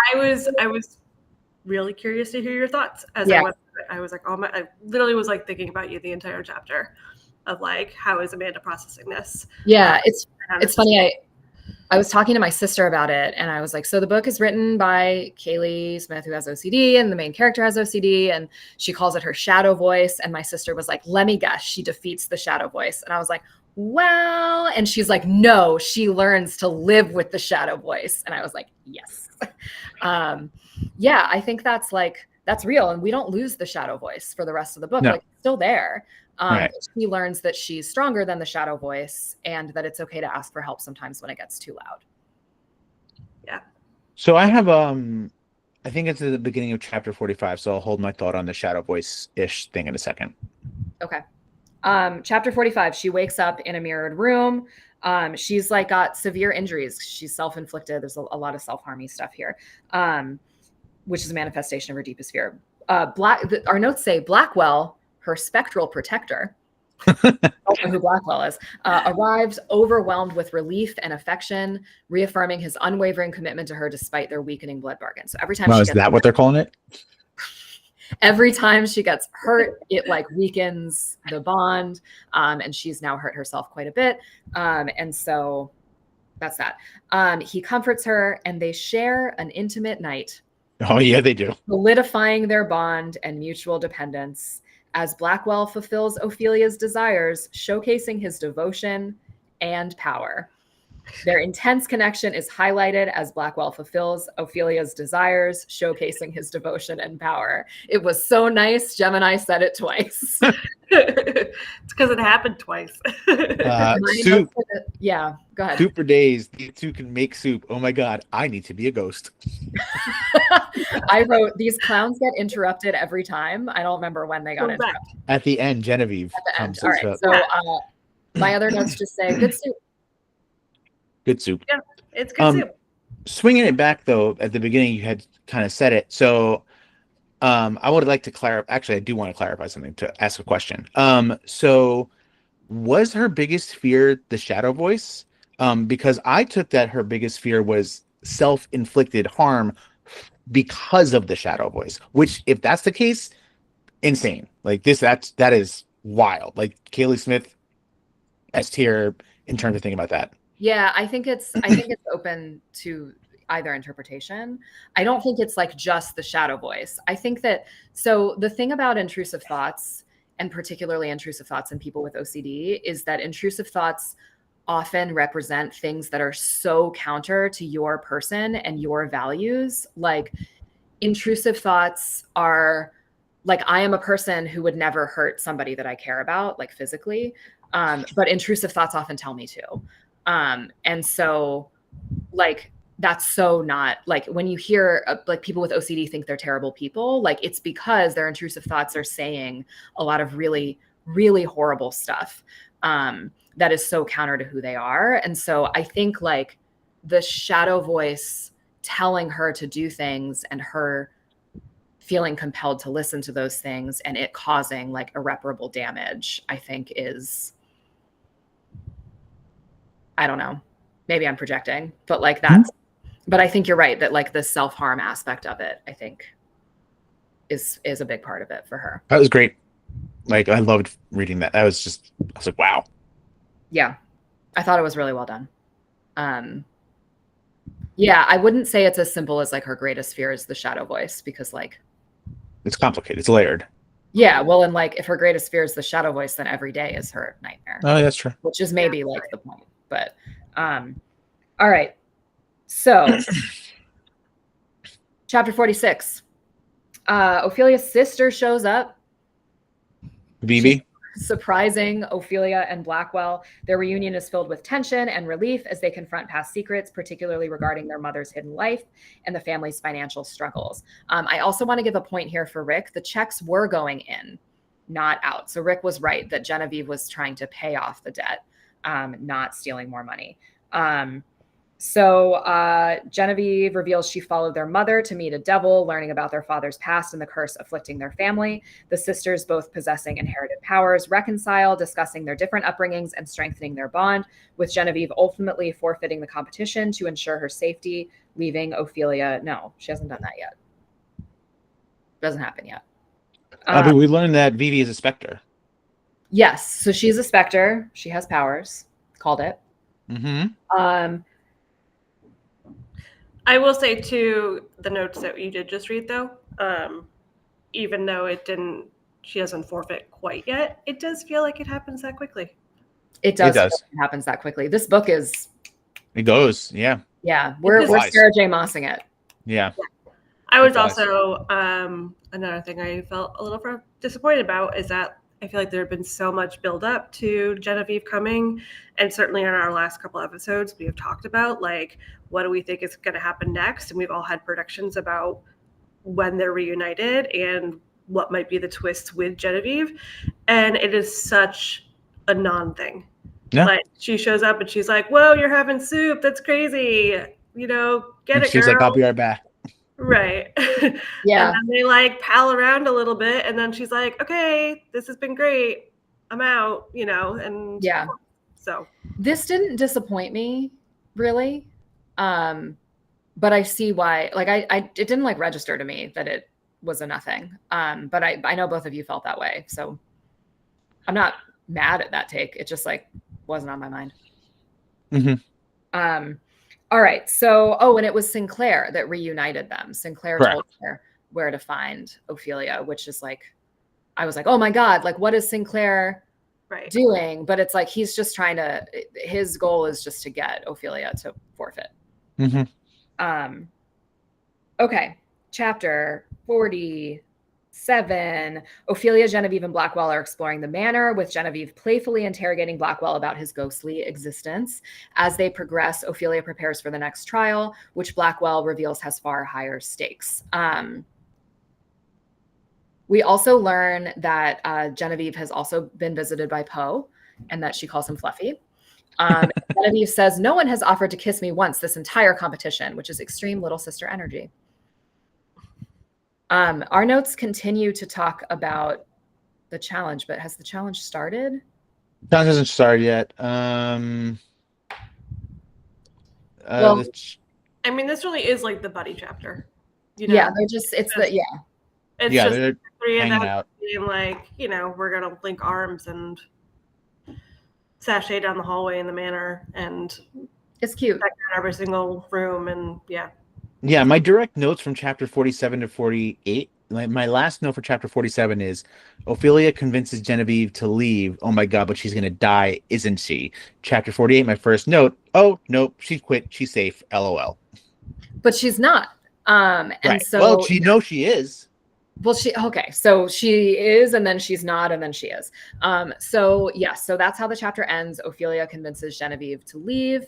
I was really curious to hear your thoughts as Yeah. I was like, I literally was like thinking about you the entire chapter of like, how is Amanda processing this? Yeah, it's funny. I was talking to my sister about it, and I was like, so the book is written by Kaylie Smith, who has OCD, and the main character has OCD, and she calls it her shadow voice. And my sister was like, let me guess, she defeats the shadow voice. And I was like, well, and she's like, no, she learns to live with the shadow voice. And I was like, yes. Yeah, I think that's real. And we don't lose the shadow voice for the rest of the book. No. Like, it's still there. Right. She learns that she's stronger than the shadow voice, and that it's okay to ask for help sometimes when it gets too loud. Yeah. So I have I think it's at the beginning of chapter 45, so I'll hold my thought on the shadow voice-ish thing in a second. Okay. Chapter 45, she wakes up in a mirrored room. She's like got severe injuries. She's self-inflicted. There's a lot of self-harmy stuff here, which is a manifestation of her deepest fear. Our notes say Blackwell, her spectral protector, also who Blackwell is, arrives overwhelmed with relief and affection, reaffirming his unwavering commitment to her despite their weakening blood bargain. So every time Is that what they're calling it? Every time she gets hurt, it like weakens the bond, and she's now hurt herself quite a bit, and so that's that. He comforts her, and they share an intimate night. Oh yeah, they do. Solidifying their bond and mutual dependence as Blackwell fulfills Ophelia's desires, showcasing his devotion and power. Their intense connection is highlighted as Blackwell fulfills Ophelia's desires, showcasing his devotion and power. It was so nice. Gemini said it twice. It's because it happened twice. Soup. Yeah, go ahead. Soup for days. These two can make soup. Oh my God, I need to be a ghost. I wrote, these clowns get interrupted every time. I don't remember when they got interrupted. At the end, Genevieve At the end. comes. All right. So my other notes just say, good soup. Good soup. Yeah, it's good soup. Swinging it back though, at the beginning you had kind of said it. So I would like to clarify. Actually, I do want to clarify something, to ask a question. So was her biggest fear the shadow voice? Because I took that her biggest fear was self-inflicted harm because of the shadow voice. Which, if that's the case, insane. Like that is wild. Like Kaylie Smith S tier in terms of thinking about that. Yeah, I think it's open to either interpretation. I don't think it's like just the shadow voice. I think that so the thing about intrusive thoughts, and particularly intrusive thoughts in people with OCD, is that intrusive thoughts often represent things that are so counter to your person and your values. Like intrusive thoughts are like, I am a person who would never hurt somebody that I care about, like physically. But intrusive thoughts often tell me to. And so like, that's so not like when you hear like people with OCD think they're terrible people, like it's because their intrusive thoughts are saying a lot of really, really horrible stuff that is so counter to who they are. And so I think like the shadow voice telling her to do things and her feeling compelled to listen to those things and it causing like irreparable damage, I think is, I don't know, maybe I'm projecting, but like that's, but I think you're right that like the self-harm aspect of it, I think is a big part of it for her. That was great. Like I loved reading that. That was just, I was like, wow. Yeah. I thought it was really well done. Yeah, I wouldn't say it's as simple as like her greatest fear is the shadow voice because like It's complicated. It's layered. yeah, well, and like if her greatest fear is the shadow voice, then every day is her nightmare. Oh, that's true. Which is maybe like the point. But all right. So chapter 46. Ophelia's sister shows up. Vivi. Surprising Ophelia and Blackwell. Their reunion is filled with tension and relief as they confront past secrets, particularly regarding their mother's hidden life and the family's financial struggles. I also want to give a point here for Rick. The checks were going in, not out. So Rick was right that Genevieve was trying to pay off the debt, not stealing more money. So Genevieve reveals she followed their mother to meet a devil, learning about their father's past and the curse afflicting their family. The sisters, both possessing inherited powers, reconcile, discussing their different upbringings and strengthening their bond, with Genevieve ultimately forfeiting the competition to ensure her safety, leaving Ophelia. No, she hasn't done that yet. Doesn't happen yet. But we learned that Vivi is a specter. Yes, so she's a specter. She has powers. Called it. Mm-hmm. I will say too, the notes that you did just read though, even though she doesn't forfeit quite yet, it does feel like it happens that quickly. It does. Feel like it happens that quickly. This book is. It goes, yeah. Yeah, we're Sarah J. Mossing it. Yeah. I was also another thing I felt a little disappointed about is that I feel like there had been so much build up to Genevieve coming, and certainly in our last couple episodes we have talked about like what do we think is going to happen next, and we've all had predictions about when they're reunited and what might be the twists with Genevieve, and it is such a non-thing. Yeah. Like she shows up and she's like, "Whoa, you're having soup? That's crazy! You know, get it, she's girl." Like, "I'll be right back." Right. Yeah. And then they like pal around a little bit, and then she's like, "Okay, this has been great. I'm out," you know, and yeah. So this didn't disappoint me, really. But I see why, like it didn't like register to me that it was a nothing. But I know both of you felt that way. So I'm not mad at that take. It just like wasn't on my mind. Mm-hmm. All right. So, and it was Sinclair that reunited them. Sinclair told her where to find Ophelia, which is like, I was like, oh my God, like what is Sinclair doing? But it's like, he's just trying to, his goal is just to get Ophelia to forfeit. Mm-hmm. Okay. Chapter 47. Ophelia, Genevieve, and Blackwell are exploring the manor, with Genevieve playfully interrogating Blackwell about his ghostly existence. As they progress, Ophelia prepares for the next trial, which Blackwell reveals has far higher stakes. We also learn that Genevieve has also been visited by Poe and that she calls him Fluffy. Genevieve says, "No one has offered to kiss me once this entire competition," which is extreme little sister energy. Our notes continue to talk about the challenge, but has the challenge started? Challenge hasn't started yet. Well, I mean, this really is like the buddy chapter. You know? Yeah, they're just, it's the, yeah. It's yeah, just they're three hanging of them out. being like, we're gonna link arms and sashay down the hallway in the manor and It's cute. check out every single room, and Yeah, my direct notes from chapter 47 to 48. My last note for chapter 47 is Ophelia convinces Genevieve to leave. Oh my God, but she's gonna die, isn't she? Chapter 48, my first note. Oh, nope, she quit. She's safe. LOL. But she's not. And Right. so Well, she knows she is. Well, so she is, and then she's not, and then she is. So that's how the chapter ends. Ophelia convinces Genevieve to leave.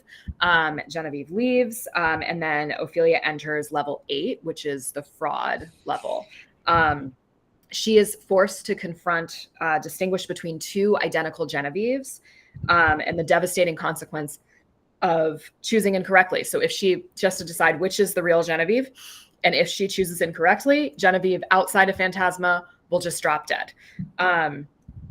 Genevieve leaves, and then Ophelia enters level 8, which is the fraud level. She is forced to distinguish between two identical Genevieves, and the devastating consequence of choosing incorrectly. So if she just to decide which is the real Genevieve, and if she chooses incorrectly, Genevieve outside of Phantasma will just drop dead. And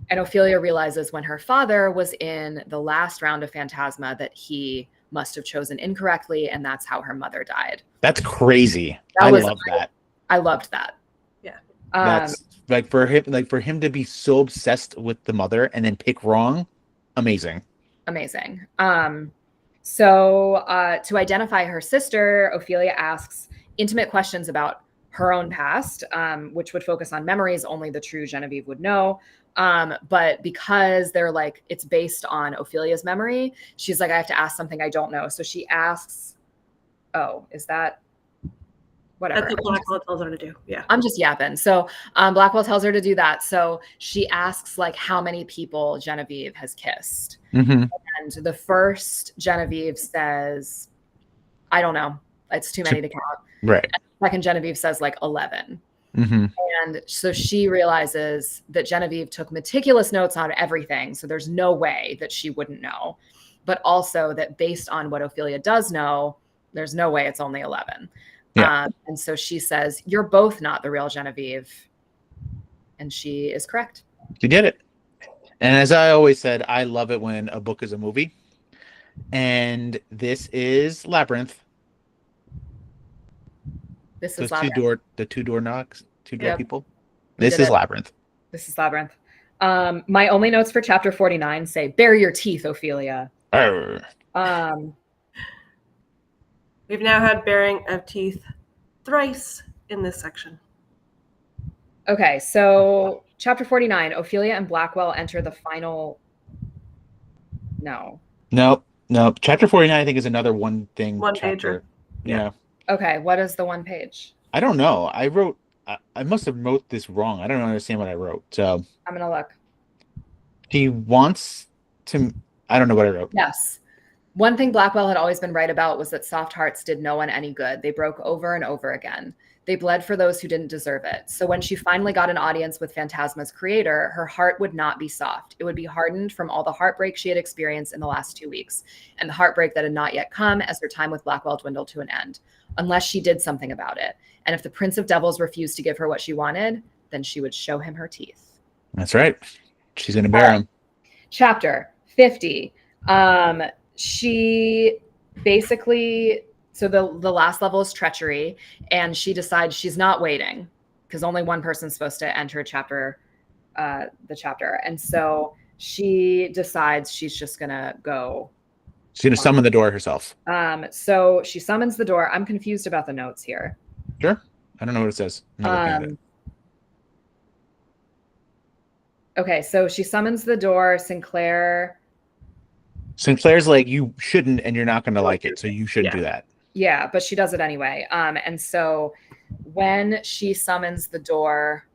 Ophelia realizes when her father was in the last round of Phantasma that he must have chosen incorrectly, and that's how her mother died. That's crazy. I love that. I loved that. Yeah. That's for him to be so obsessed with the mother and then pick wrong. Amazing. So to identify her sister, Ophelia asks intimate questions about her own past, which would focus on memories only the true Genevieve would know. But because they're it's based on Ophelia's memory, she's like, I have to ask something I don't know. So she asks, is that whatever? That's what Blackwell tells her to do. Yeah. I'm just yapping. So Blackwell tells her to do that. So she asks how many people Genevieve has kissed. Mm-hmm. And the first Genevieve says, I don't know. It's too many to count. Right. And the second Genevieve says 11. Mm-hmm. And so she realizes that Genevieve took meticulous notes on everything. So there's no way that she wouldn't know. But also that based on what Ophelia does know, there's no way it's only 11. Yeah. And so she says, you're both not the real Genevieve. And she is correct. She did it. And as I always said, I love it when a book is a movie. And this is Labyrinth. This is Labyrinth. The two-door knocks, two-door Yep. people. This is Labyrinth. This is Labyrinth. My only notes for chapter 49 say, bare your teeth, Ophelia. Arr. We've now had baring of teeth thrice in this section. Okay, so chapter 49, Ophelia and Blackwell enter the final. No. Nope. Chapter 49, I think, is another one chapter. Pager. Yeah. Okay, what is the one page? I don't know. I must have wrote this wrong. I don't understand what I wrote. So I'm gonna look. She wants to. I don't know what I wrote. Yes. One thing Blackwell had always been right about was that soft hearts did no one any good. They broke over and over again. They bled for those who didn't deserve it. So when she finally got an audience with Phantasma's creator, her heart would not be soft. It would be hardened from all the heartbreak she had experienced in the last 2 weeks, and the heartbreak that had not yet come as her time with Blackwell dwindled to an end, unless she did something about it. And if the Prince of Devils refused to give her what she wanted, then she would show him her teeth. That's right. She's going to bear him. Chapter 50. She basically, so the last level is treachery, and she decides she's not waiting because only one person's supposed to enter the chapter. And so she decides she's just going to go. She's going to summon the door herself. So she summons the door. I'm confused about the notes here. Sure. I don't know what it says. I'm not looking at it. Okay, so she summons the door. Sinclair's like, you shouldn't, and you're not going to like it, so you shouldn't do that. Yeah, but she does it anyway. And so when she summons the door,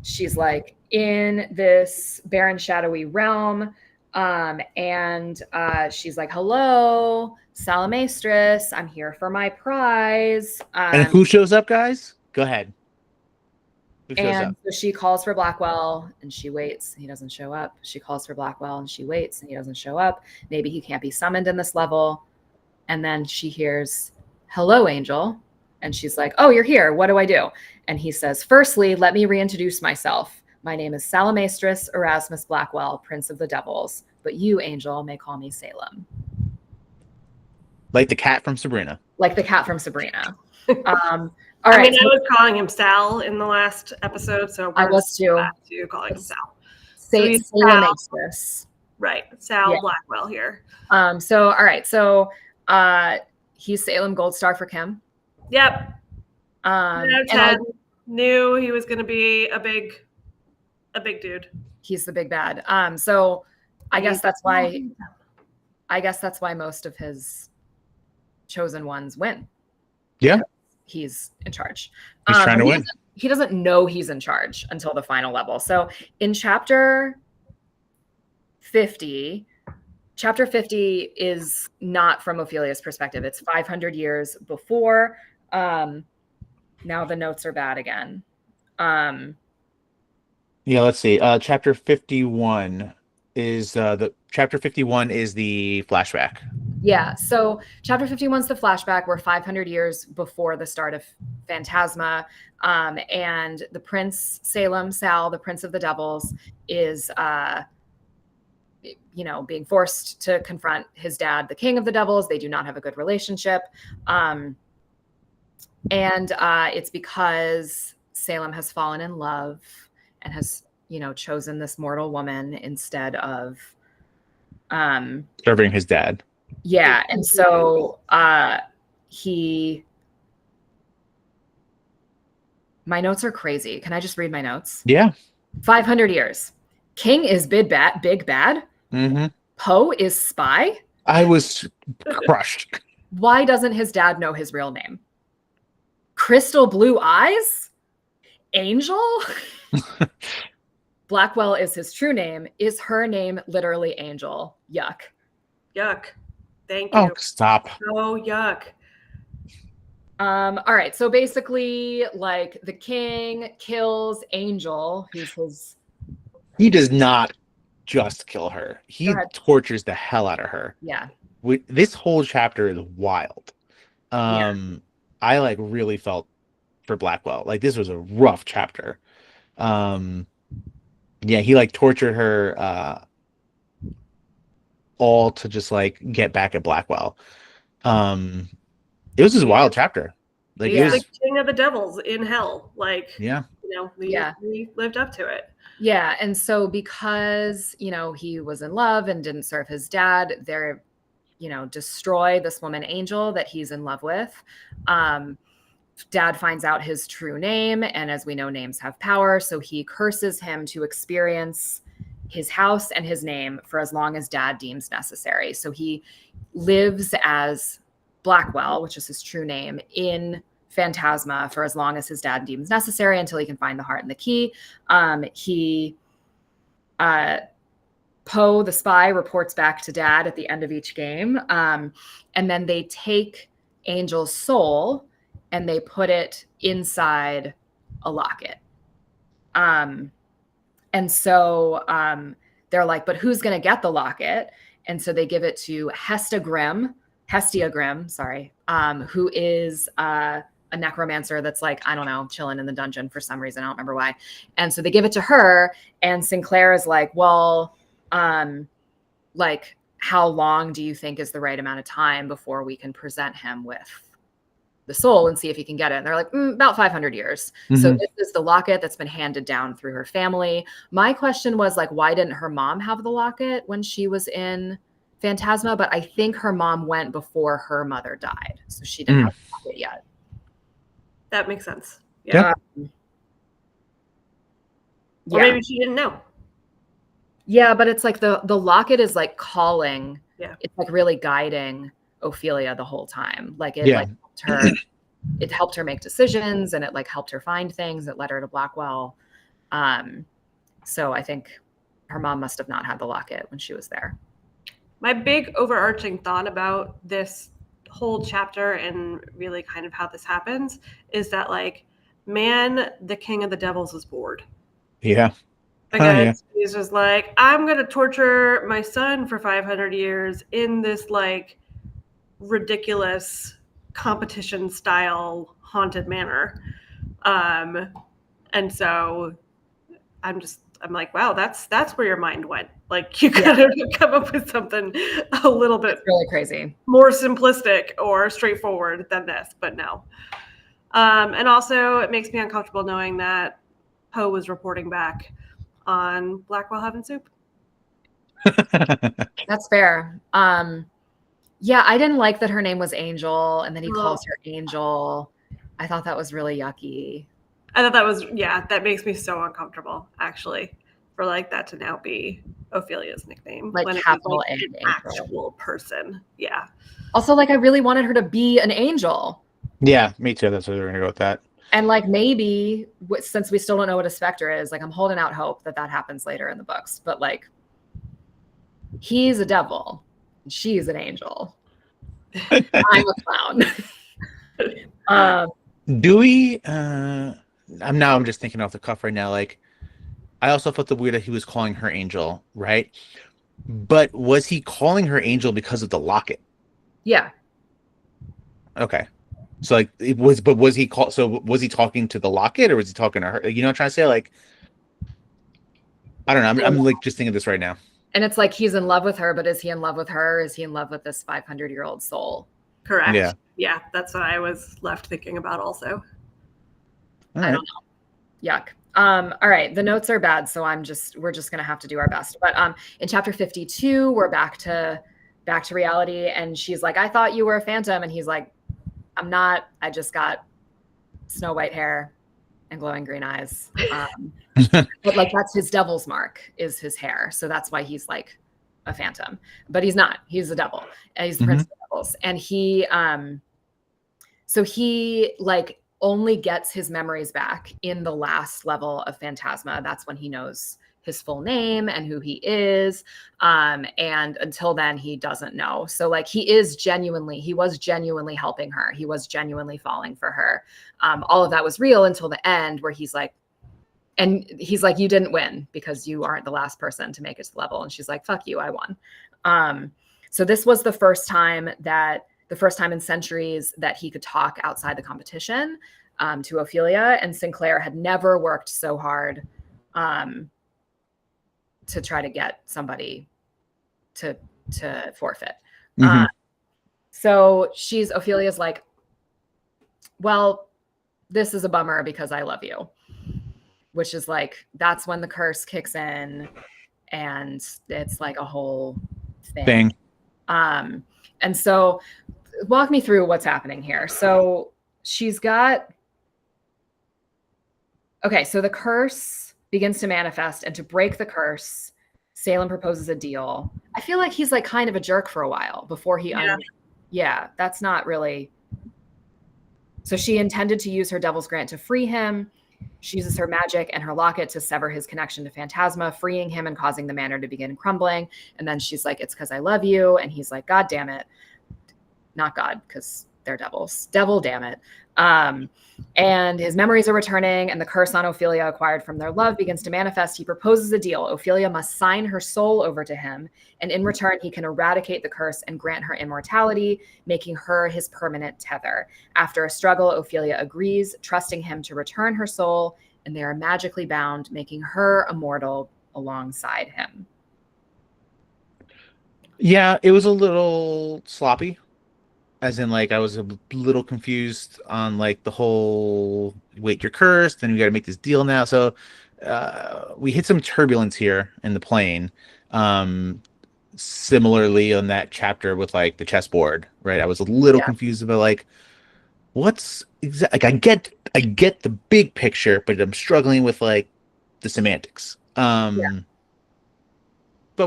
she's like, in this barren, shadowy realm, and she's like, hello, Salamastris, I'm here for my prize. And who shows up, guys? Go ahead. And so she calls for Blackwell and she waits. He doesn't show up. She calls for Blackwell and she waits and he doesn't show up. Maybe he can't be summoned in this level. And then she hears, hello, Angel. And she's like, oh, you're here. What do I do? And he says, firstly, let me reintroduce myself. My name is Salamastris Erasmus Blackwell, Prince of the Devils. But you, Angel, may call me Salem. Like the cat from Sabrina. All right. I mean, I was calling him Sal in the last episode, so I was too. back to calling him Sal. Salem Sal. makes this. Right. Sal Yeah. Blackwell here. So all right. So he's Salem Gold Star for Kim. Yep. And Ted knew he was going to be a big dude. He's the big bad. So I guess that's why most of his chosen ones win. Yeah. He's in charge. He's trying to win. He doesn't know he's in charge until the final level. So in chapter 50 is not from Ophelia's perspective. It's 500 years before. Now the notes are bad again. Yeah, let's see. Chapter 51 is the flashback. Yeah, so chapter 51 is the flashback. We're 500 years before the start of Phantasma. And the Prince Salem, Sal, the Prince of the Devils, is being forced to confront his dad, the King of the Devils. They do not have a good relationship. And it's because Salem has fallen in love and has, chosen this mortal woman instead of serving his dad. Yeah. And so my notes are crazy. Can I just read my notes? Yeah. 500 years. King is big bad. Mm-hmm. Poe is spy. I was crushed. Why doesn't his dad know his real name? Crystal blue eyes? Angel? Blackwell is his true name. Is her name literally Angel? Yuck. Yuck. Thank you. Oh, stop. Oh, yuck. All right. So basically, like, the king kills Angel, who's his. He does not just kill her. He tortures the hell out of her. Yeah. This whole chapter is wild. Yeah. I really felt for Blackwell. Like, this was a rough chapter. Yeah, he tortured her all to just get back at Blackwell. It was just a wild chapter. He's the king of the devils in hell. Yeah. We lived up to it. Yeah. And so because, he was in love and didn't serve his dad, they're, destroy this woman Angel that he's in love with. Dad finds out his true name. And as we know, names have power. So he curses him to experience his house and his name for as long as dad deems necessary. So he lives as Blackwell, which is his true name, in Phantasma for as long as his dad deems necessary until he can find the heart and the key. Poe, the spy, reports back to dad at the end of each game. And then they take Angel's soul and they put it inside a locket. And so they're like, but who's going to get the locket? And so they give it to Hestia Grimm, who is a necromancer that's chilling in the dungeon for some reason. I don't remember why. And so they give it to her, and Sinclair is like, well, how long do you think is the right amount of time before we can present him with the soul and see if he can get it? And they're like, about 500 years. Mm-hmm. So this is the locket that's been handed down through her family. My question was why didn't her mom have the locket when she was in Phantasma? But I think her mom went before her mother died. So she didn't have the locket yet. That makes sense. Yeah. Or maybe she didn't know. Yeah, but it's the locket is calling. Yeah. It's really guiding Ophelia the whole time. It helped her make decisions, and it helped her find things. It led her to Blackwell. So I think her mom must have not had the locket when she was there. My big overarching thought about this whole chapter and really kind of how this happens is that the king of the devils is bored. Yeah. He's just I'm going to torture my son for 500 years in this ridiculous competition style haunted manor. And so I'm like, wow, that's where your mind went. You gotta come up with something a little bit really crazy, more simplistic or straightforward than this, but no. And also, it makes me uncomfortable knowing that Poe was reporting back on Blackwell having soup. That's fair. Yeah, I didn't like that her name was Angel, and then he calls her Angel. I thought that was really yucky. I thought that was, that makes me so uncomfortable, actually, for like that to now be Ophelia's nickname. Like when it was capital like A an Angel. actual person. Yeah. Also, like, I really wanted her to be an angel. Yeah, me too. That's what we're gonna go with that. And like maybe since we still don't know what a specter is, like I'm holding out hope that that happens later in the books. But like, he's a devil, and she's an angel. I'm a clown. Do we? I'm just thinking off the cuff right now. Like, I also felt the weird that he was calling her Angel, right? But was he calling her Angel because of the locket? Yeah. Okay. So like it was, but was he call? So was he talking to the locket or was he talking to her? You know what I'm trying to say? Like, I don't know. I'm like just thinking of this right now. And it's like he's in love with her, but is he in love with her? Is he in love with this 500-year-old soul? Correct. Yeah, that's what I was left thinking about also. I don't know. Yuck. All right, the notes are bad, so we're just gonna have to do our best. But in chapter 52, we're back to reality, and she's like, I thought you were a phantom, and he's like, I'm not. I just got snow white hair and glowing green eyes. But like that's his devil's mark is his hair. So that's why he's like a phantom. But he's not. He's a devil. And he's the prince of devils. And he so he like only gets his memories back in the last level of Phantasma. That's when he knows his full name and who he is. And until then, he doesn't know. So like he was genuinely helping her. He was genuinely falling for her. All of that was real until the end where he's like, you didn't win because you aren't the last person to make it to the level. And she's like, fuck you, I won. So this was the first time in centuries that he could talk outside the competition to Ophelia, and Sinclair had never worked so hard to try to get somebody to forfeit. So Ophelia's like, well, this is a bummer because I love you, which is like, that's when the curse kicks in and it's like a whole thing. And so walk me through what's happening here. So so the curse begins to manifest, and to break the curse, Salem proposes a deal. I feel like he's like kind of a jerk for a while before he that's not really. So she intended to use her devil's grant to free him. She uses her magic and her locket to sever his connection to Phantasma, freeing him and causing the manor to begin crumbling. And then she's like, it's because I love you. And he's like, God damn it. Not God, because they're devils. Devil, damn it. And his memories are returning, and the curse on Ophelia acquired from their love begins to manifest. He proposes a deal. Ophelia must sign her soul over to him, and in return, he can eradicate the curse and grant her immortality, making her his permanent tether. After a struggle, Ophelia agrees, trusting him to return her soul, and they are magically bound, making her immortal alongside him. Yeah, it was a little sloppy. As in, like, I was a little confused on, like, the whole, wait, you're cursed, and we got to make this deal now. So we hit some turbulence here in the plane. Similarly on that chapter with, like, the chessboard, right? I was a little confused about, like, what's exactly, like, I get the big picture, but I'm struggling with, like, the semantics. But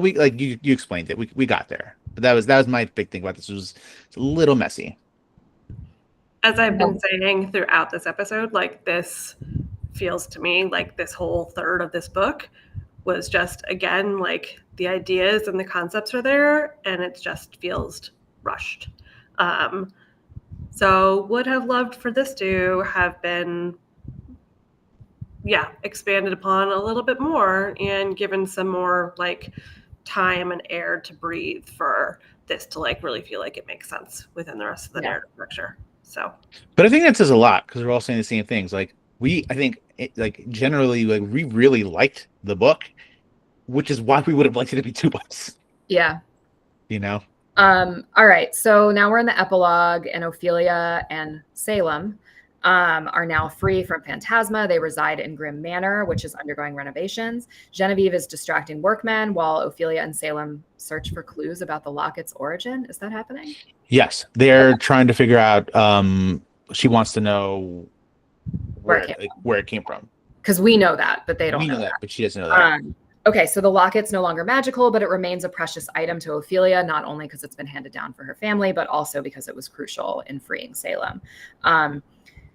we, like, you explained it. We got there. But that was my big thing about this. It was a little messy. As I've been saying throughout this episode, like, this feels to me like this whole third of this book was just, again, like, the ideas and the concepts are there, and it just feels rushed. So would have loved for this to have been expanded upon a little bit more and given some more, like, time and air to breathe for this to, like, really feel like it makes sense within the rest of the narrative structure. So, but I think that says a lot because we're all saying the same things. Like, generally, like, we really liked the book, which is why we would have liked it to be 2 books. Yeah. You know? All right. So now we're in the epilogue, and Ophelia and Salem are now free from Phantasma. They reside in Grim Manor, which is undergoing renovations. Genevieve is distracting workmen while Ophelia and Salem search for clues about the locket's origin. Is that happening? Yes, they're trying to figure out. She wants to know where it came from. Because we know that, but they don't know that. But she doesn't know that. Okay, so the locket's no longer magical, but it remains a precious item to Ophelia, not only because it's been handed down for her family, but also because it was crucial in freeing Salem.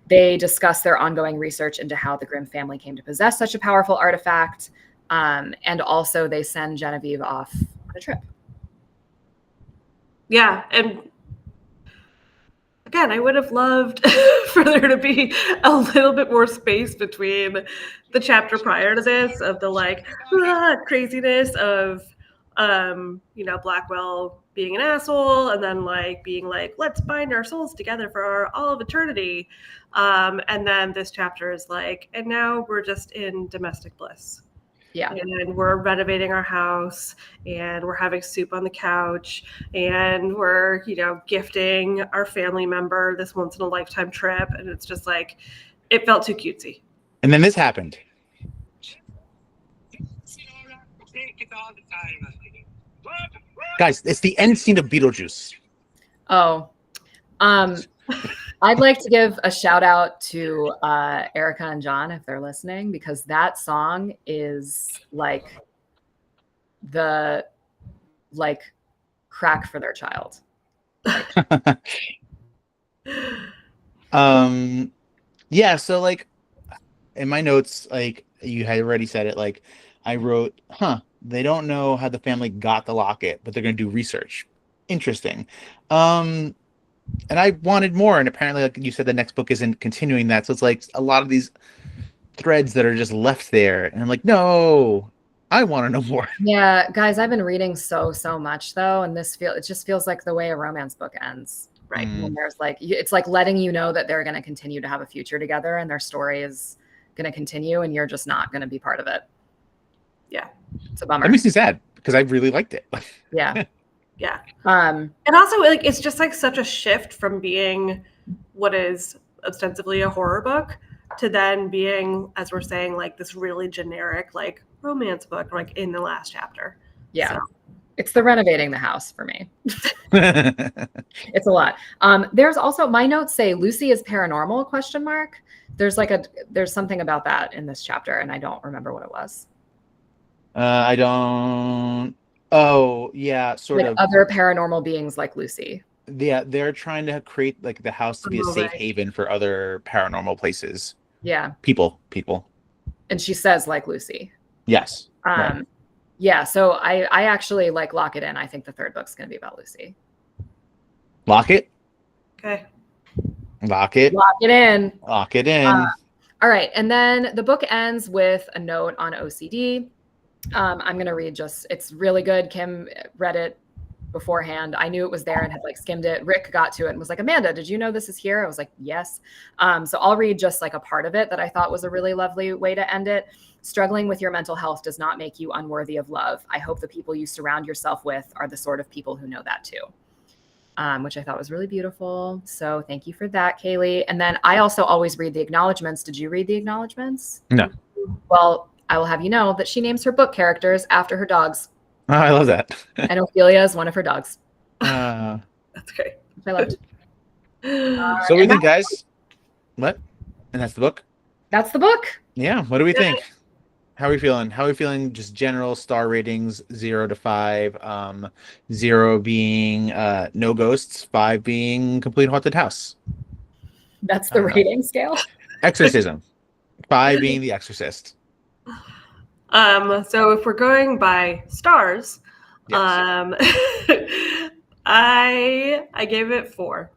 They discuss their ongoing research into how the Grimm family came to possess such a powerful artifact. And also they send Genevieve off on a trip. Yeah, and again, I would have loved for there to be a little bit more space between the chapter prior to this of the craziness of Blackwell being an asshole and then being let's bind our souls together for all of eternity. And then this chapter is and now we're just in domestic bliss. Yeah. And we're renovating our house and we're having soup on the couch and we're, gifting our family member this once in a lifetime trip. And it's just it felt too cutesy. And then this happened. Guys, it's the end scene of Beetlejuice. Oh, I'd like to give a shout out to Erica and John if they're listening, because that song is the crack for their child. Yeah, so in my notes, you had already said it, I wrote, they don't know how the family got the locket, but they're going to do research. Interesting. And I wanted more, and apparently, like you said, the next book isn't continuing that. So it's a lot of these threads that are just left there, and I'm no, I want to know more. Yeah, guys, I've been reading so much though, and it just feels like the way a romance book ends, right? When there's it's letting you know that they're going to continue to have a future together, and their story is going to continue, and you're just not going to be part of it. Yeah, it's a bummer. That makes me sad because I really liked it. Yeah. Yeah. And also it's just such a shift from being what is ostensibly a horror book to then being, as we're saying, this really generic romance book in the last chapter. Yeah. So. It's the renovating the house for me. It's a lot. There's also, my notes say Lucy is paranormal ? There's something about that in this chapter, and I don't remember what it was. I don't. Oh, yeah, sort of. Other paranormal beings like Lucy. Yeah, they're trying to create the house to be a safe haven for other paranormal places. Yeah. People. And she says like Lucy. Yes. Right. Yeah, so I actually lock it in. I think the third book's going to be about Lucy. Lock it? Okay. Lock it. Lock it in. Lock it in. All right, and then the book ends with a note on OCD. I'm going to read it's really good. Kim read it beforehand. I knew it was there and had skimmed it. Rick got to it and was like, Amanda, did you know this is here? I was like, yes. So I'll read just a part of it that I thought was a really lovely way to end it. Struggling with your mental health does not make you unworthy of love. I hope the people you surround yourself with are the sort of people who know that too. Which I thought was really beautiful. So thank you for that, Kaylie. And then I also always read the acknowledgements. Did you read the acknowledgements? No. Well, I will have you know that she names her book characters after her dogs. Oh, I love that. And Ophelia is one of her dogs. That's great. I loved. So what do you think, guys? What? And that's the book? That's the book. Yeah. What do we think? How are we feeling? Just general star ratings, 0 to 5. 0 being no ghosts, 5 being complete haunted house. That's the rating scale. Exorcism. 5 being The Exorcist. So if we're going by stars, yes. I gave it 4.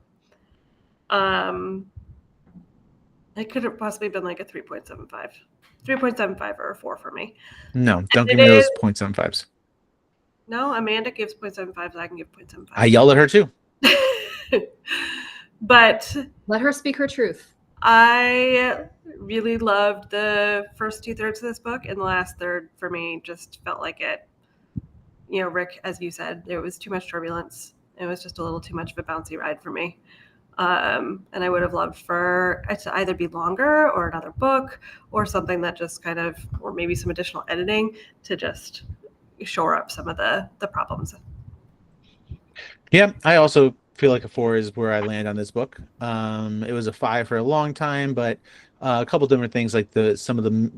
It could have possibly been a 3.75. 3.75 or a 4 for me. No, don't give me those 0.75s. No, Amanda gives 0.75, so I can give 0.75. I yelled at her too. But let her speak her truth. I really loved the first 2/3 of this book, and the last third for me just felt like it. Rick, as you said, there was too much turbulence. It was just a little too much of a bouncy ride for me. And I would have loved for it to either be longer or another book or something that just kind of, or maybe some additional editing to just shore up some of the problems. Yeah, I also feel like a 4 is where I land on this book. It was a 5 for a long time, but a couple different things, like some of the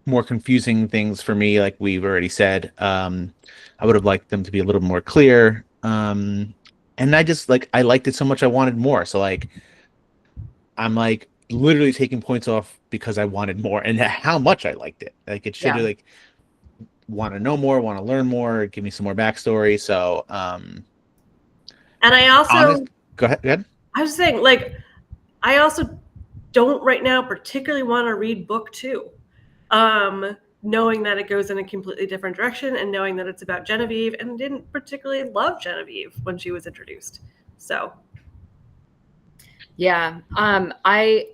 more confusing things for me, like we've already said. I would have liked them to be a little more clear. And I just like I liked it so much I wanted more. So like I'm like literally taking points off because I wanted more and how much I liked it. Like it should have like want to know more, want to learn more, give me some more backstory. So and I also go ahead. I was saying, like, I also don't right now particularly want to read book 2. Knowing that it goes in a completely different direction and knowing that it's about Genevieve, and didn't particularly love Genevieve when she was introduced. So yeah, I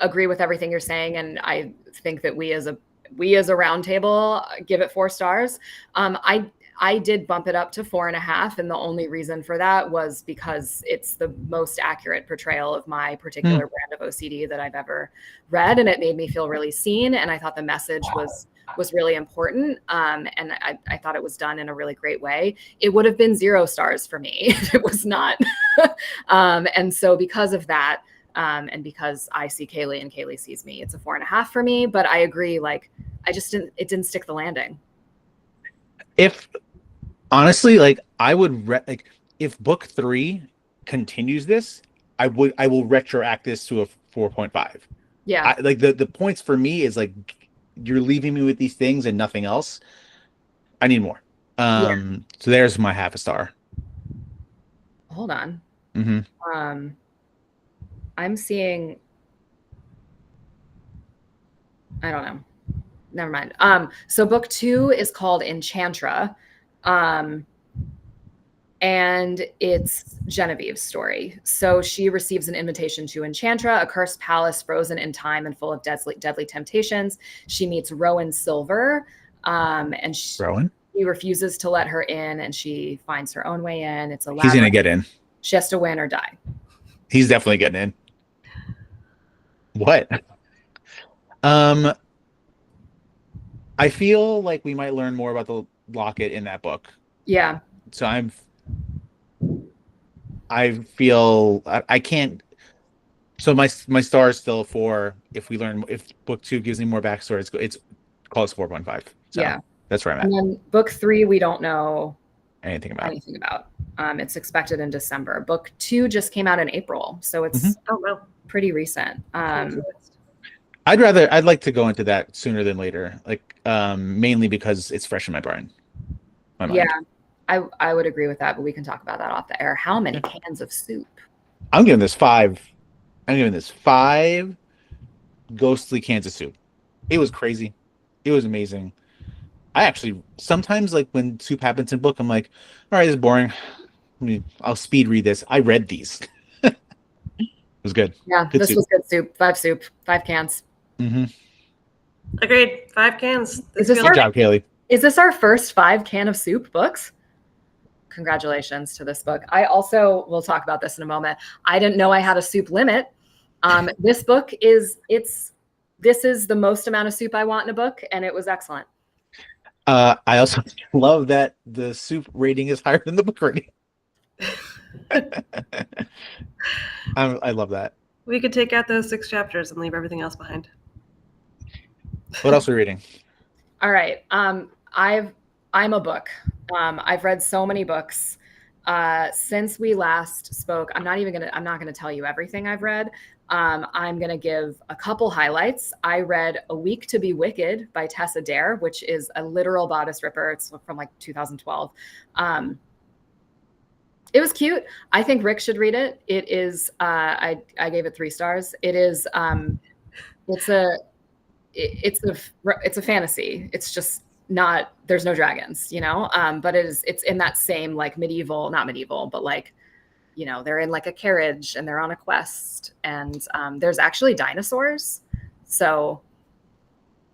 agree with everything you're saying, and I think that we as a roundtable give it 4 stars. I did bump it up to 4.5, and the only reason for that was because it's the most accurate portrayal of my particular brand of OCD that I've ever read, and it made me feel really seen. And I thought the message was really important, and I thought it was done in a really great way. It would have been 0 stars for me if it was not. And so because of that, and because I see Kaylie and Kaylie sees me, it's a 4.5 for me. But I agree, like it didn't stick the landing. If honestly, like I would like if book 3 continues this, I will retroact this to a 4.5. Yeah. Like the points for me is like you're leaving me with these things and nothing else. I need more. So there's my 0.5 star. Hold on. Mm-hmm. I'm seeing, I don't know. Never mind. So book 2 is called Enchantra. And it's Genevieve's story. So she receives an invitation to Enchantra, a cursed palace frozen in time and full of deadly temptations. She meets Rowan Silver, and she refuses to let her in, and she finds her own way in. It's a labyrinth. He's gonna get in. She has to win or die. He's definitely getting in. What? I feel like we might learn more about the locket in that book. Yeah. So I feel I can't. So my star is still 4. If book 2 gives me more backstory, it's called 4.5. So yeah, that's where I'm at. And then book 3, we don't know anything about. It's expected in December. Book 2 just came out in April, so it's pretty recent. I'd like to go into that sooner than later, like mainly because it's fresh in my brain. Yeah, I would agree with that, but we can talk about that off the air. How many cans of soup? I'm giving this 5. I'm giving this 5 ghostly cans of soup. It was crazy. It was amazing. I actually sometimes, like when soup happens in book, I'm like, all right, this is boring. I'll speed read this. I read these. It was good. Yeah, good this soup. was good soup. 5 cans. Mm-hmm. Agreed. 5 cans. Good job, Kaylie. Is this our first 5 can of soup books? Congratulations to this book. I also will talk about this in a moment. I didn't know I had a soup limit. This book this is the most amount of soup I want in a book, and it was excellent. I also love that the soup rating is higher than the book rating. I love that. We could take out those 6 chapters and leave everything else behind. What else are we reading? All right. I'm a book. I've read so many books since we last spoke. I'm not gonna tell you everything I've read. I'm gonna give a couple highlights. I read A Week to Be Wicked by Tessa Dare, which is a literal bodice ripper. It's from like 2012. It was cute. I think Rick should read it. It is. I gave it 3 stars. It is. It's a fantasy. It's just not. There's no dragons, but it's in that same like not medieval, but like, they're in like a carriage and they're on a quest, and there's actually dinosaurs. So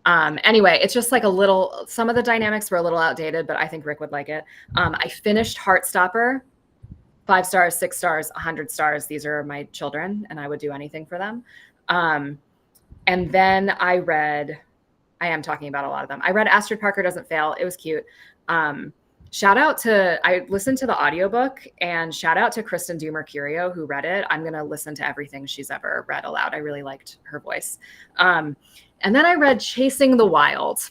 anyway, it's just like some of the dynamics were a little outdated, but I think Rick would like it. I finished Heartstopper. 5 stars, 6 stars, 100 stars. These are my children, and I would do anything for them. And then I am talking about a lot of them. I read Astrid Parker Doesn't Fail. It was cute. I listened to the audiobook, and shout out to Kristen Du Mercurio who read it. I'm going to listen to everything she's ever read aloud. I really liked her voice. And then I read Chasing the Wild.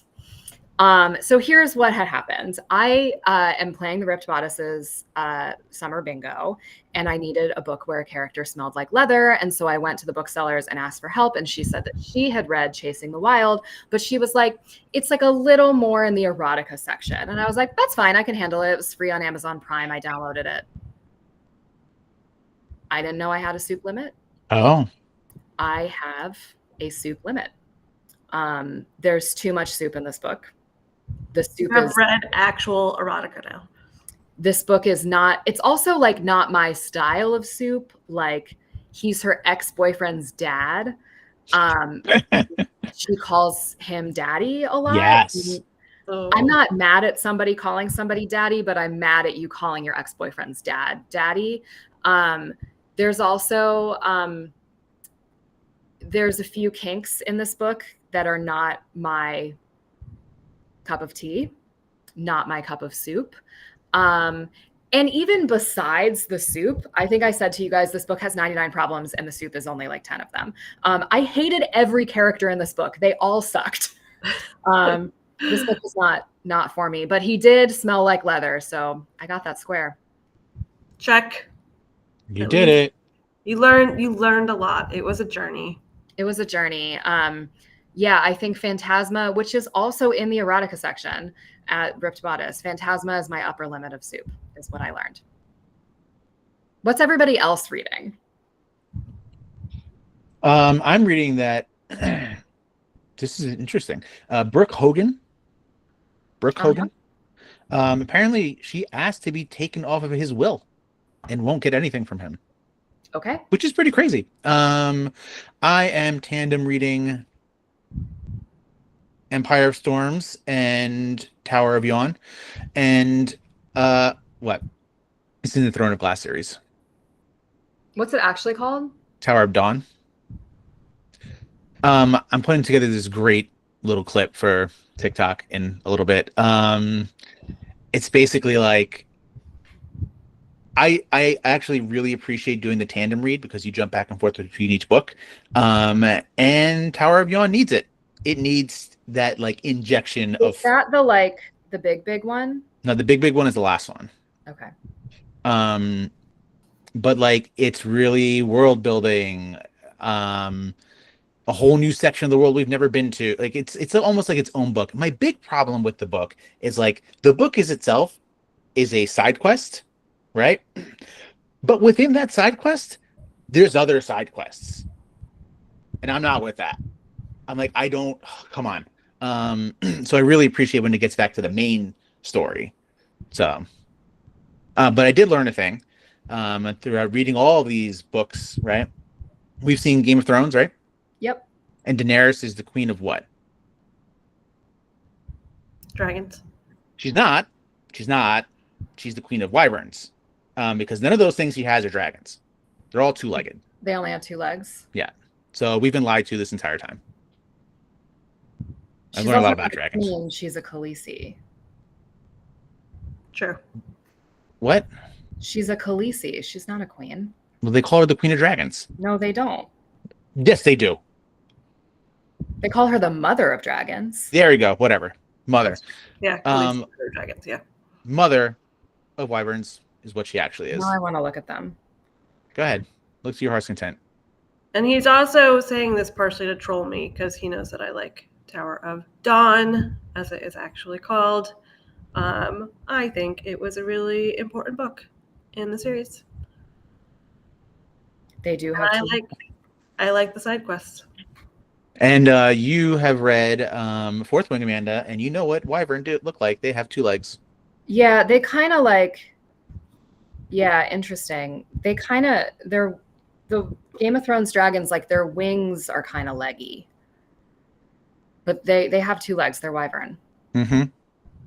So here's what had happened. I am playing the Ripped Bodices summer bingo, and I needed a book where a character smelled like leather. And so I went to the booksellers and asked for help. And she said that she had read Chasing the Wild, but she was like, it's like a little more in the erotica section. And I was like, that's fine. I can handle it. It was free on Amazon Prime. I downloaded it. I didn't know I had a soup limit. Oh. I have a soup limit. There's too much soup in this book. The soup I've read actual erotica now. This book is not, it's also like not my style of soup. Like, he's her ex-boyfriend's dad. She calls him daddy a lot. Yes. I'm not mad at somebody calling somebody daddy, but I'm mad at you calling your ex-boyfriend's dad daddy. There's also there's a few kinks in this book that are not my cup of tea, not my cup of soup. And even besides the soup, I think I said to you guys, this book has 99 problems and the soup is only like 10 of them. I hated every character in this book. They all sucked. This book was not for me, but he did smell like leather. So I got that square. Check. You did it. You learned a lot. It was a journey. It was a journey. Yeah, I think Phantasma, which is also in the erotica section at Ripped Bodice, Phantasma is my upper limit of soup, is what I learned. What's everybody else reading? I'm reading that. This is interesting. Brooke Hogan. Apparently, she asked to be taken off of his will and won't get anything from him. Okay. Which is pretty crazy. I am tandem reading Empire of Storms and Tower of Yawn, and what? It's in the Throne of Glass series. What's it actually called? Tower of Dawn. I'm putting together this great little clip for TikTok in a little bit. It's basically like I actually really appreciate doing the tandem read because you jump back and forth between each book. And Tower of Yawn needs it. It needs that like injection of. Is that the big one? No, the big one is the last one. Okay. But like it's really world building. A whole new section of the world we've never been to. Like it's almost like its own book. My big problem with the book is like the book itself is a side quest, right? But within that side quest, there's other side quests. And I'm not with that. I'm like, come on. So I really appreciate when it gets back to the main story. So, but I did learn a thing throughout reading all these books, right? We've seen Game of Thrones, right? Yep. And Daenerys is the queen of what? Dragons. She's not. She's the queen of wyverns. Because none of those things she has are dragons. They're all two-legged. They only have 2 legs. Yeah. So we've been lied to this entire time. I've learned a lot about dragons. She's a Khaleesi. True. What? She's a Khaleesi. She's not a queen. Well, they call her the queen of dragons. No, they don't. Yes, they do. They call her the mother of dragons. There you go. Whatever. Mother. Yeah. Dragons. Yeah. Mother of wyverns is what she actually is. Now I want to look at them. Go ahead. Look to your heart's content. And he's also saying this partially to troll me because he knows that I like Tower of Dawn, as it is actually called. I think it was a really important book in the series. They do have. I like the side quests. And you have read Fourth Wing, Amanda, and you know what wyvern look like. They have 2 legs. Yeah, they kind of like. Yeah, interesting. They kind of the Game of Thrones dragons, like their wings are kind of leggy, but they have 2 legs. They're wyvern. Mm-hmm.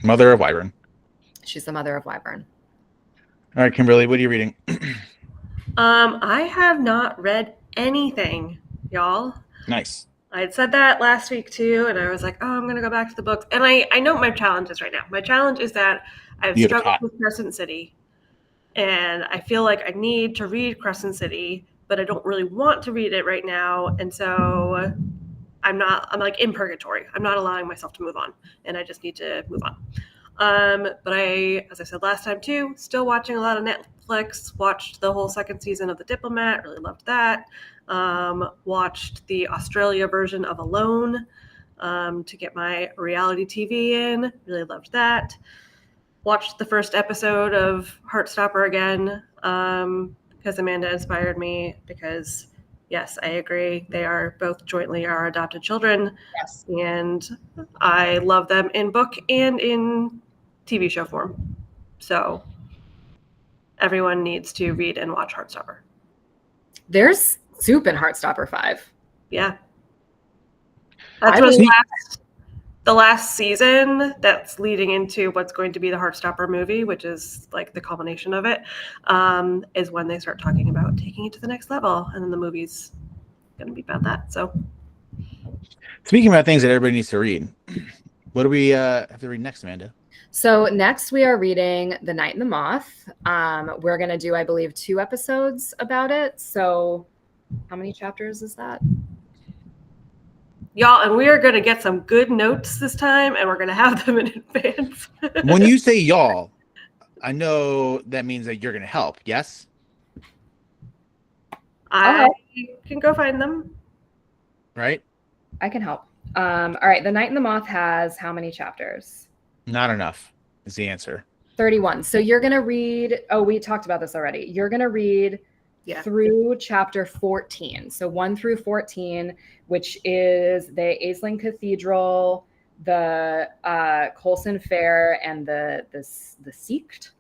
Mother of wyvern. She's the mother of wyvern. All right, Kimberly, what are you reading? I have not read anything, y'all. Nice. I had said that last week too, and I was like, oh, I'm going to go back to the books. And I know what my challenge is right now. My challenge is that I've You have a struggled cat. with Crescent City, and I feel like I need to read Crescent City, but I don't really want to read it right now. And so I'm like in purgatory. I'm not allowing myself to move on, and I just need to move on. But as I said last time too, still watching a lot of Netflix. Watched the whole second season of The Diplomat. Really loved that. Watched the Australia version of Alone to get my reality TV in. Really loved that. Watched the first episode of Heartstopper again because Amanda inspired me. Because yes, I agree. They are both jointly our adopted children. Yes. And I love them in book and in TV show form. So everyone needs to read and watch Heartstopper. There's soup in Heartstopper 5. Yeah. That's where the last season that's leading into what's going to be the Heartstopper movie, which is like the culmination of it, is when they start talking about taking it to the next level. And then the movie's going to be about that. So Speaking about things that everybody needs to read, what do we have to read next, Amanda? So next we are reading The Night and the Moth. We're going to do, I believe, 2 episodes about it. So how many chapters is that? y'all, and we are going to get some good notes this time, and we're going to have them in advance. When you say y'all, I know that means that you're going to help, yes? I can go find them. Right? I can help. All right. The Night and the Moth has how many chapters? Not enough is the answer. 31. So you're going to read, we talked about this already. You're going to read through chapter 14. So 1 through 14, which is the Aisling Cathedral, the Colson Fair, and the Seeked.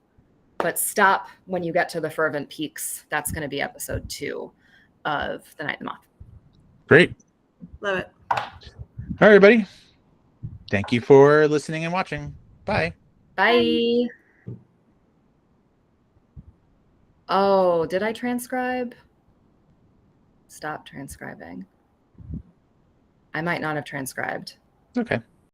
But stop when you get to the Fervent Peaks. That's going to be episode 2 of The Night and the Moth. Great. Love it. All right, everybody. Thank you for listening and watching. Bye. Bye. Oh, did I transcribe? Stop transcribing. I might not have transcribed. Okay.